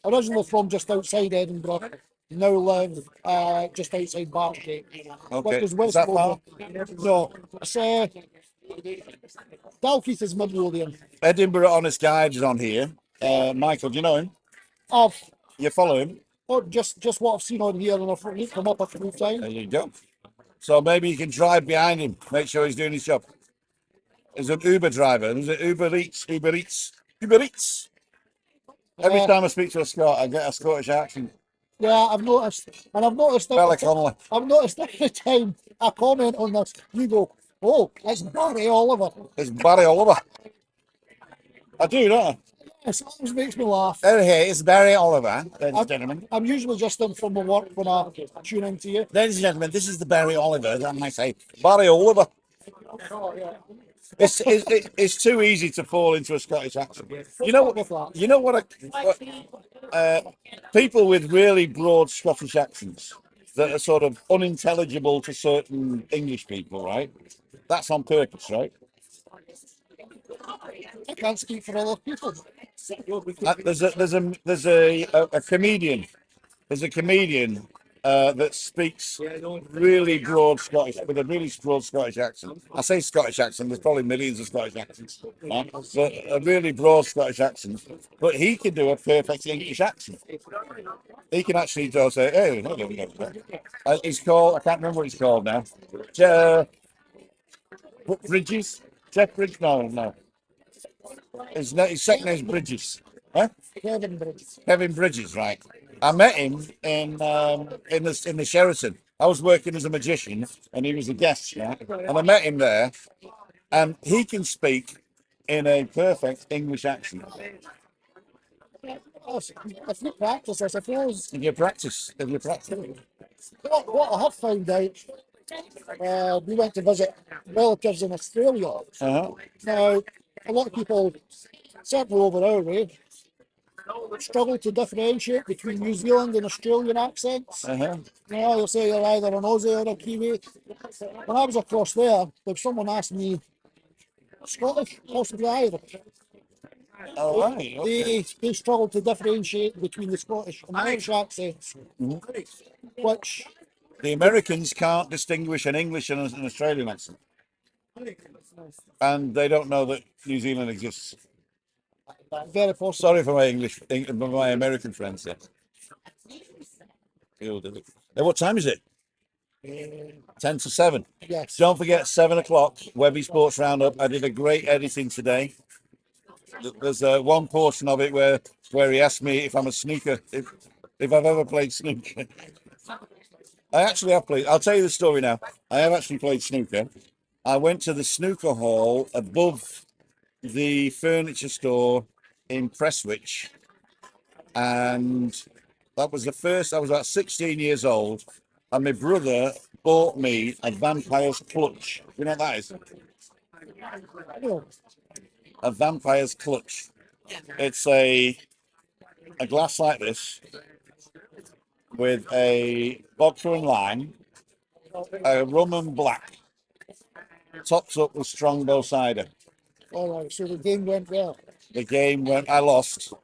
Originally from just outside Edinburgh. Now live just outside Bargate. Okay. Is that far? No. It's Dalkeith is Midlothian. Edinburgh Honest Guide is on here. Michael, do you know him? You follow him? Oh, just what I've seen on here, and I've looked him up a few times. There you go. So maybe you can drive behind him, make sure he's doing his job. is an Uber driver. Is it Uber Eats? Uber Eats? Uber Eats? Every Yeah. time I speak to a Scot, I get a Scottish accent. Yeah, I've noticed, and I've noticed that. Bella Connolly. I've noticed every time I comment on this, you go, "Oh, it's Barry Oliver." It's Barry Oliver. I do, don't I? Yes, it always makes me laugh. Hey, it's Barry Oliver, ladies and gentlemen. I'm usually just in from my work when I tune into you. Ladies and gentlemen, this is the Barry Oliver. That might say Barry Oliver. It's too easy to fall into a Scottish accent. You know what? You know what? People with really broad Scottish accents that are sort of unintelligible to certain English people, right? That's on purpose, right? I can't speak for other people. There's a comedian. There's a comedian that speaks really broad Scottish with a really broad Scottish accent. I say Scottish accent. There's probably millions of Scottish accents, right? But a really broad Scottish accent. But he can do a perfect English accent. He can actually just say, "Hey, no, no, no, no." He's called. I can't remember what he's called now. Bridges. Jeff Bridges. No. His second name's Bridges. Huh? Kevin Bridges. Kevin Bridges, right? I met him in the Sheraton. I was working as a magician, and he was a guest, right? And I met him there, and he can speak in a perfect English accent. If you practice, I suppose. If you practice. What I have found out, we went to visit relatives in Australia. Uh-huh. Now, a lot of people, certainly over our way, struggle to differentiate between New Zealand and Australian accents. Uh-huh. You'll say you're either an Aussie or a Kiwi. When I was across there, if someone asked me Scottish, possibly Irish, All right. Okay. they struggle to differentiate between the Scottish and Irish accents, which The Americans can't distinguish an English and an Australian accent, and they don't know that New Zealand exists. very possible. Sorry for my American friends there. Hey, what time is it? 10 to 7. Yes. Don't forget, 7 o'clock, WEBBY Sports Roundup. I did a great editing today. There's one portion of it where he asked me if I'm a snooker, if I've ever played snooker. I actually have played. I'll tell you the story now. I have actually played snooker. I went to the snooker hall above the furniture store in Prestwich, and that was the first. I was about 16 years old, and my brother bought me a vampire's clutch. You know what that is? A vampire's clutch. It's a glass like this with a vodka and lime, a rum and black, topped up with Strongbow cider. All right, so the game went well. The game went. I lost.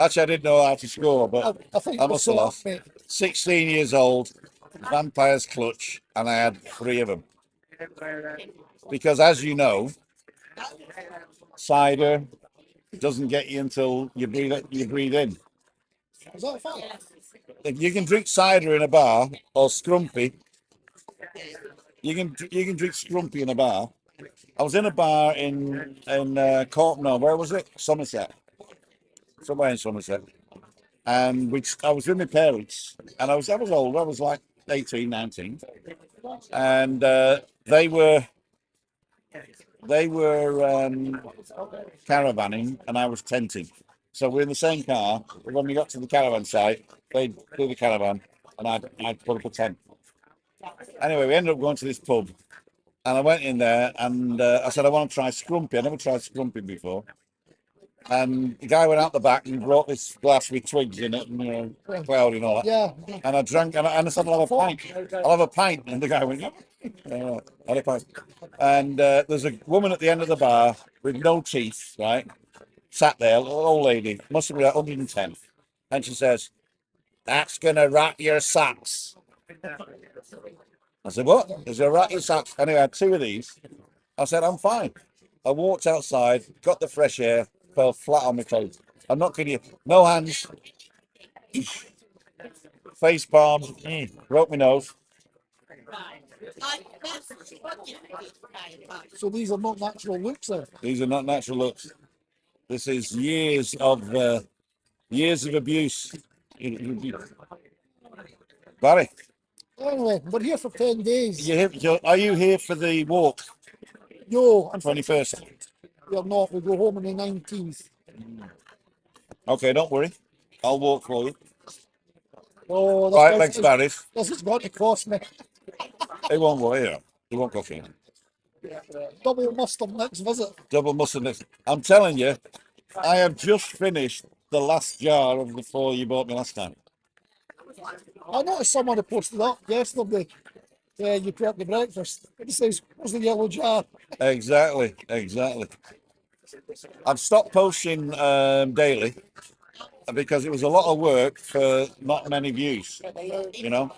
Actually, I didn't know how to score, but I think I must have lost. mate. 16 years old, vampire's clutch, and I had 3 of them. Because, as you know, cider doesn't get you until you breathe in. Is that a fact? If you can drink cider in a bar or scrumpy, you can drink scrumpy in a bar. I was in a bar in Courtnall. Where was it? Somerset. Somewhere in Somerset. And I was with my parents, and I was old. I was like 18, 19, and they were caravanning, and I was tenting. So we're in the same car. But when we got to the caravan site, they do the caravan, and I'd put up a tent. Anyway, we ended up going to this pub, and I went in there, and I said I want to try scrumpy. I never tried scrumpy before. And the guy went out the back and brought this glass with twigs in it and cloud and all that. Yeah. And I drank, and I said, I'll have a pint. I'll have a pint. And the guy went, yeah. Had a pint. And there's a woman at the end of the bar with no teeth, right? Sat there, old lady, must have been 110. And she says, "That's going to rot your socks." I said, "What? Is it rot your socks?" Anyway, I had 2 of these. I said, "I'm fine." I walked outside, got the fresh air, fell flat on my face. I'm not kidding you. No hands. Face palms. Broke my nose. So these are not natural looks then? These are not natural looks. This is years of abuse. Barry, Anyway, we're here for 10 days. are you here for the walk? No, 21st. we're not. We go home on the 19th. Okay, don't worry. I'll walk for you. Oh, Right, legs, Barry's. This is going to cost me. It won't worry. Yeah. It won't cost you. Double mustard next visit. Double mustard next. I'm telling you, I have just finished the last jar of the 4 you bought me last time. I noticed someone had posted up yesterday. Yeah, you prepped the breakfast. It says, where's the yellow jar? Exactly. I've stopped posting daily because it was a lot of work for not many views, you know.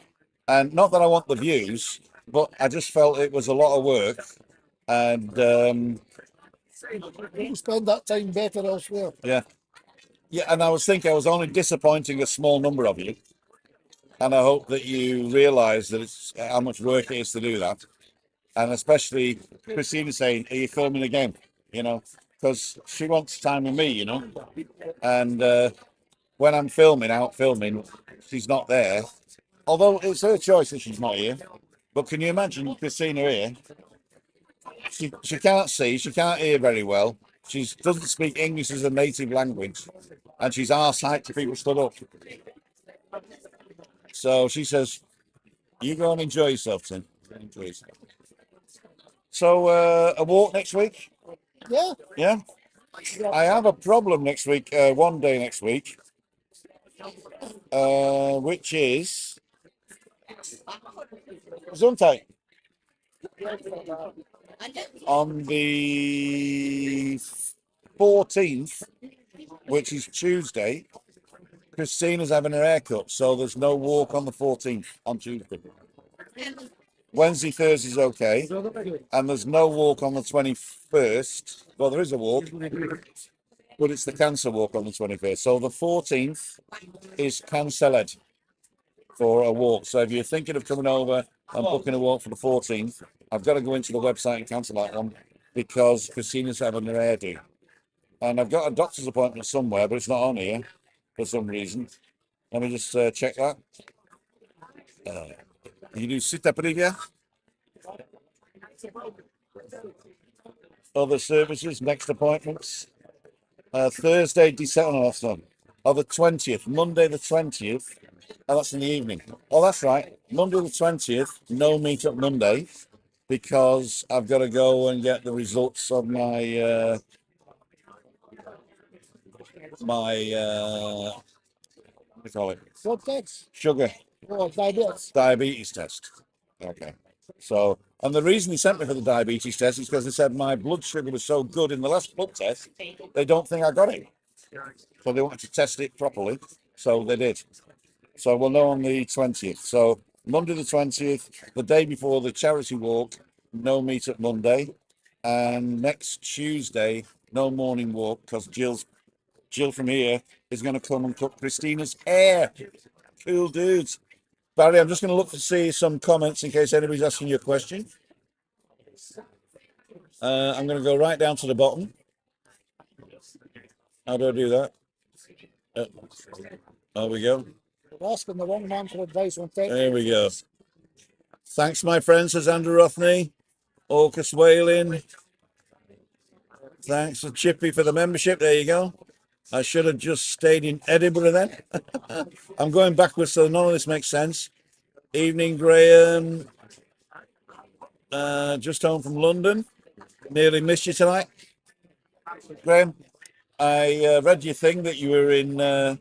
And not that I want the views, but I just felt it was a lot of work. And You spend that time better elsewhere. yeah, and I was thinking I was only disappointing a small number of you. And I hope that you realise that it's how much work it is to do that. And especially Christina saying, are you filming again? You know, because she wants time with me, you know. And when I'm out filming, she's not there. Although it's her choice that she's not here. But can you imagine Christina here? She can't see, she can't hear very well. She doesn't speak English as a native language. And she's arse-height to people stood up. So she says, you go and enjoy yourself, Tim. Enjoy yourself. So a walk next week? Yeah. Yeah? I have a problem next week, one day next week, which is Gesundheit. On the 14th, which is Tuesday, Christina's having her haircut, so there's no walk on the 14th on Tuesday. Wednesday, Thursday's okay, and there's no walk on the 21st. Well, there is a walk, but it's the cancer walk on the 21st. So the 14th is cancelled for a walk. So if you're thinking of coming over and booking a walk for the 14th, I've got to go into the website and cancel that one because Christina's having her hairdo. And I've got a doctor's appointment somewhere, but it's not on here for some reason. Let me just check that. You do Sita Privia. Other services, next appointments. Thursday, December, that's on. Oh, the 20th, Monday the 20th. Oh, that's in the evening. Oh, that's right. Monday the 20th, no meet-up Monday, because I've got to go and get the results of my what do you call it? Blood test? Sugar. Oh, diabetes. Diabetes test. Okay. So, and the reason he sent me for the diabetes test is because they said my blood sugar was so good in the last blood test, they don't think I got it. So they wanted to test it properly. So they did. So we'll know on the 20th. So Monday the 20th, the day before the charity walk, no meet up Monday. And next Tuesday, no morning walk because Jill from here is going to come and cut Christina's hair. Cool dudes. Barry, I'm just going to look to see some comments in case anybody's asking you a question. I'm going to go right down to the bottom. How do I do that? There we go. We're asking the wrong man for advice on tech. There we go. Thanks, my friend, says Andrew Rothney. Orcus Whaling. Thanks to Chippy for the membership. There you go. I should have just stayed in Edinburgh then. I'm going backwards, so none of this makes sense. Evening, Graham. Just home from London. Nearly missed you tonight. Graham, I read your thing that you were in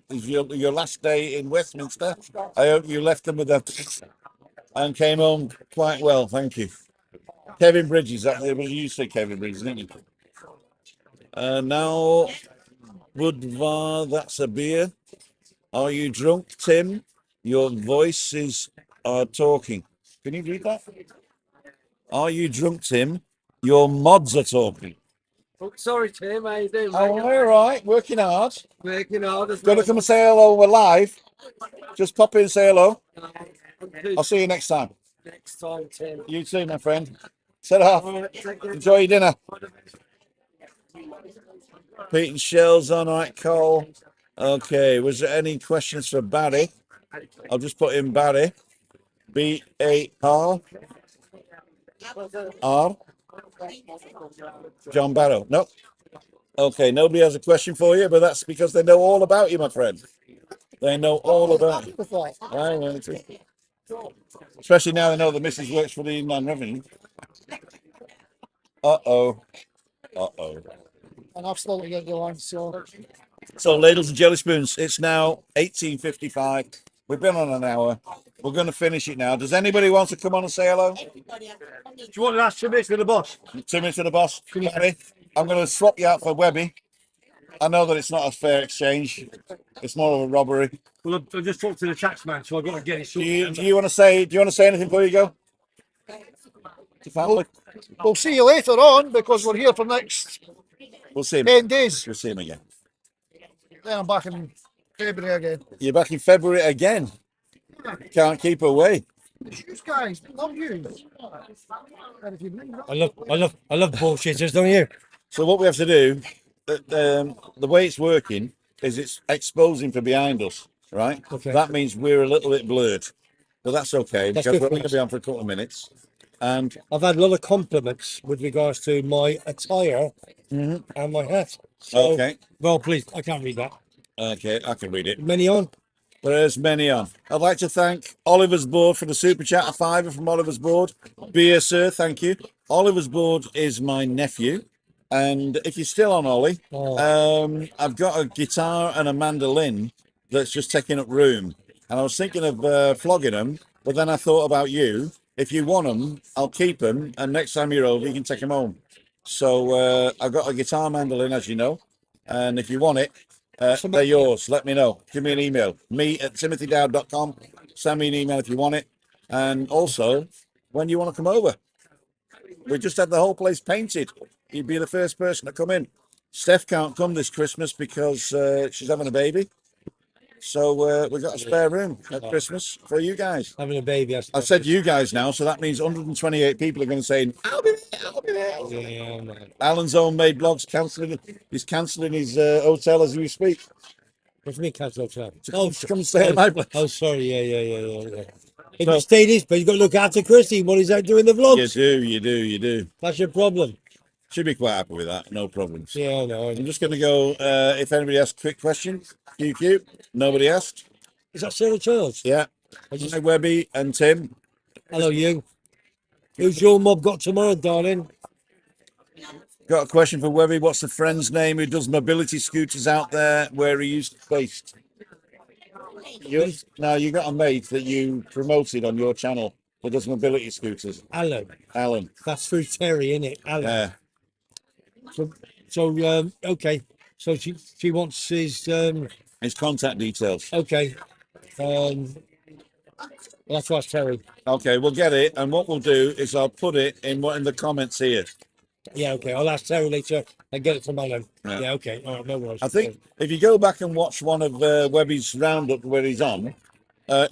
your last day in Westminster. I hope you left them with that and came home quite well. Thank you. Kevin Bridges, you said Kevin Bridges, didn't you? Now, Budvar, that's a beer. Are you drunk, Tim? Your voices are talking. Can you read that? Are you drunk, Tim? Your mods are talking. Oh, sorry, Tim. How you doing? Oh, all right. Working hard. Working hard as Gonna come and say hello. We're live. Just pop in and say hello. well. I'll see you next time. next time, Tim. You too, my friend. Set off. All right, take care. Enjoy your dinner. Pete and Shell's on. All right, Cole. Okay, was there any questions for Barry? I'll just put in Barry. B-A-R. R. John Barrow. Nope. Okay, nobody has a question for you, but that's because they know all about you, my friend. They know all about you. I know too. Especially now they know the missus works for the Inland Revenue. Uh-oh. Uh-oh. And I've still to get going, so. So, ladles and jelly spoons, it's now 18:55. We've been on an hour. We're going to finish it now. Does anybody want to come on and say hello? Do you want the last 2 minutes with the boss? 2 minutes with the boss. Barry, I'm going to swap you out for Webby. I know that it's not a fair exchange. It's more of a robbery. Well, I just talked to the tax man, so I've got to get it Do sorted. you want to say? Do you want to say anything before you go? To family? We'll see you later on because we're here for next We'll see him. 10 days. We'll see him again. Then I'm back in February again. You're back in February again. Can't keep away. You guys, love you. I love bullshitters, don't you? So what we have to do, the way it's working is it's exposing for behind us, right? Okay. That means we're a little bit blurred, but that's okay That's because good we're for going to us. be on for a couple of minutes. And I've had a lot of compliments with regards to my attire and my hat. So, okay, well, please, I can't read that. okay, I can read it. Many on. There's many on. I'd like to thank Oliver's Board for the super chat, a £5 from Oliver's Board. Beer, sir, thank you. Oliver's Board is my nephew. And if you're still on, Ollie, I've got a guitar and a mandolin that's just taking up room. And I was thinking of flogging them, but then I thought about you. If you want them, I'll keep them. And next time you're over, you can take them home. So I've got a guitar mandolin, as you know. And if you want it, they're yours. Let me know. Give me an email. me@timothydowd.com. Send me an email if you want it. And also, when you want to come over. We just had the whole place painted. You'd be the first person to come in. Steph can't come this Christmas because she's having a baby. So we've got a spare room at Christmas for you guys. Having a baby. I've said you guys now, so that means 128 people are going to say, I'll be there, I'll be there. Yeah, man. Alan's own made blogs cancelling. He's cancelling his hotel as we speak. What do you mean cancel hotel? To come and stay at my place. Oh, sorry. Yeah. If you stay this, but you've got to look after Christy when he's out doing the vlogs. You do. That's your problem. Should be quite happy with that. No problems. Yeah, I know. I'm just going to go, if anybody asks a quick question, QQ. Nobody asked. Is that Sarah Charles? Yeah. Hi, Webby and Tim. Hello, you. Who's your mob got tomorrow, darling? Got a question for Webby. What's the friend's name who does mobility scooters out there where he used to based? Now, you got a mate that you promoted on your channel that does mobility scooters. Alan. That's through Terry, isn't it? Alan. Yeah. So okay. So she wants His contact details. okay. That's what's Terry. Okay, we'll get it. And what we'll do is I'll put it in the comments here. Yeah, okay. I'll ask Terry later and get it from Alan. Yeah. Yeah, okay. All right, no worries. I think if you go back and watch one of Webby's roundup where he's on,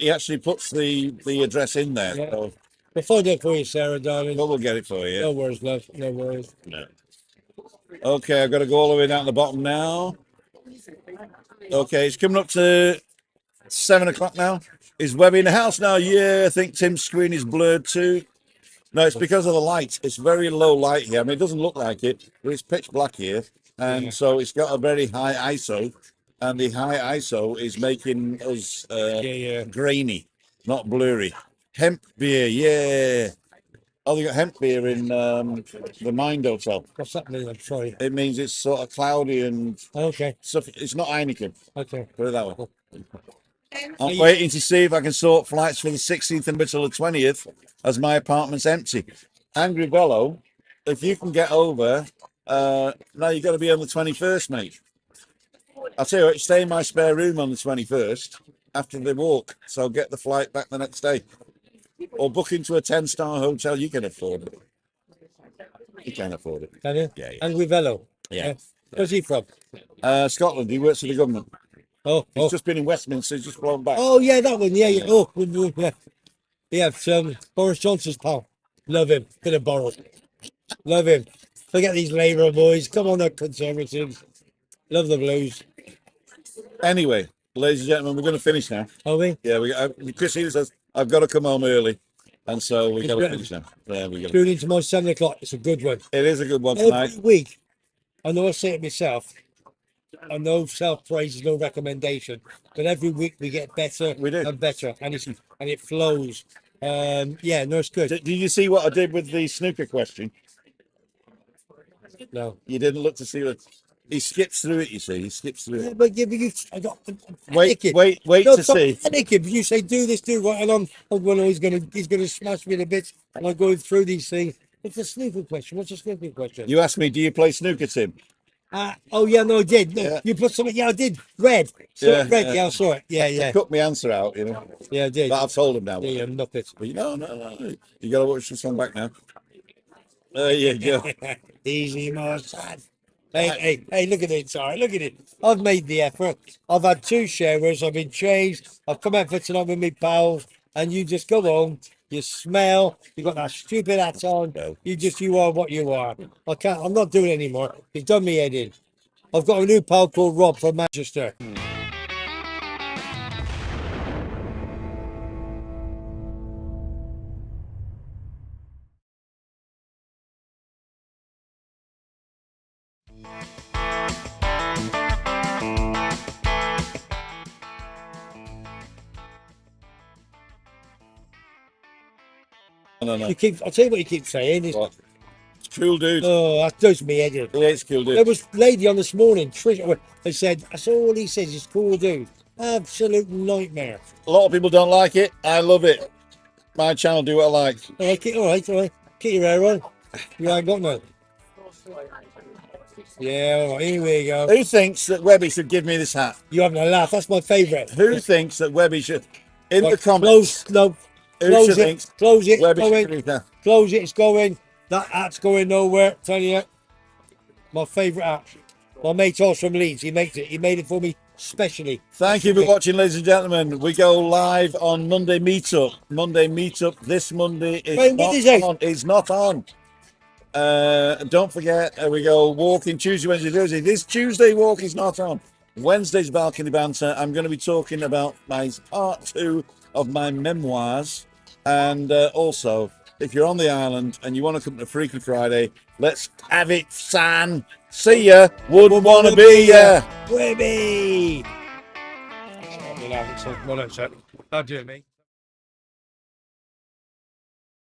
he actually puts the address in there. Yeah. So We'll find it for you, Sarah, darling. we'll get it for you. No worries, love. No worries. No. Okay, I've got to go all the way down to the bottom now. Okay, it's coming up to 7 o'clock now. Is Webby in the house now? Yeah, I think Tim's screen is blurred too. No, it's because of the light. It's very low light here. I mean, it doesn't look like it, but it's pitch black here. And so it's got a very high ISO. And the high ISO is making us grainy, not blurry. Hemp beer, yeah. Oh, they got hemp beer in the Mind Hotel. What's that mean? I'm sorry. It means it's sort of cloudy and Okay. stuff. It's not Heineken. Okay. Put it that way. I'm waiting to see if I can sort flights for the 16th until the 20th as my apartment's empty. Angry Bello, if you can get over, now you've got to be on the 21st, mate. I'll tell you what, stay in my spare room on the 21st after the walk, so I'll get the flight back the next day. Or book into a 10-star hotel, you can afford it. You can afford it. Can you? Yeah. Angry Vello. Yeah. Where's he from? Scotland, he works for the government. Oh, He's just been in Westminster, he's just flown back. Oh, yeah, that one. Yeah. Oh, yeah. Yeah, Boris Johnson's pal. Love him. Bit of Boris. Love him. Forget these Labour boys. Come on, the Conservatives. Love the Blues. Anyway, ladies and gentlemen, we're going to finish now. Are we? Yeah, Christina says I've got to come home early, and so we got to finish now. Yeah, we got. Tune into my 7 o'clock. It's a good one. It is a good one Every tonight. week, I know I say it myself. I know self-praise is no recommendation, but every week we get better We do. and better, and it flows. Yeah, no, it's good. Did you see what I did with the snooker question? No. You didn't look to see what he skips through it. You see, he skips through Yeah, it. but you, I'm Wait no, to stop see. panicking. You say do this, do right, and I'm well, he's gonna smash me in a bit, and I'm going through these things. It's a snooker question. What's a snooker question? You asked me, do you play snooker, Tim? Oh yeah, no, I did. No, Yeah. you put something. Yeah, I did. Red. Yeah, Red. yeah. Yeah, I saw it. Yeah, I yeah. cut my answer out, you know. Yeah, I did. But I've told him now. Yeah, yeah, Muppet. But no. You got to watch this one back now. There you go. Easy, my son. Hey, look at it, sorry, look at it. I've made the effort. I've had 2 showers, I've been changed, I've come out for tonight with my pals, and you just go home, you smell, you got that stupid hat on, No. you are what you are. I'm not doing it anymore. You've done me head in. I've got a new pal called Rob from Manchester. No. I'll tell you what you keep saying is, What? It's cool, dude. oh, that does me head in. Yeah, it's cool, dude. There was a lady on this morning, Trish, they said, that's all he says is cool dude. Absolute nightmare. A lot of people don't like it. I love it. My channel, do what I like. All right. Keep your hair on. You ain't got none. Yeah, all right, here we go. Who thinks that Webby should give me this hat? You having a laugh? That's my favourite. Who thinks that Webby should? In the Right, comments. Who Close should it. think Close it. Webby should Going. give me that? Close it. It's going. That hat's going nowhere. Tell you. My favourite hat. My mate Oz from Leeds. He makes it. He made it for me specially. Thank you for watching, ladies and gentlemen. We go live on Monday Meetup. Monday Meetup. This Monday is Wait, what is it? Is not on. Don't forget, we go walking Tuesday, Wednesday, Thursday. This Tuesday walk is not on. Wednesday's balcony banter. I'm going to be talking about my part 2 of my memoirs, and also, if you're on the island and you want to come to Freaky Friday, let's have it, son. See ya. Wouldn't want to be ya. WEBBY. Well, that's it. That'll do it, mate.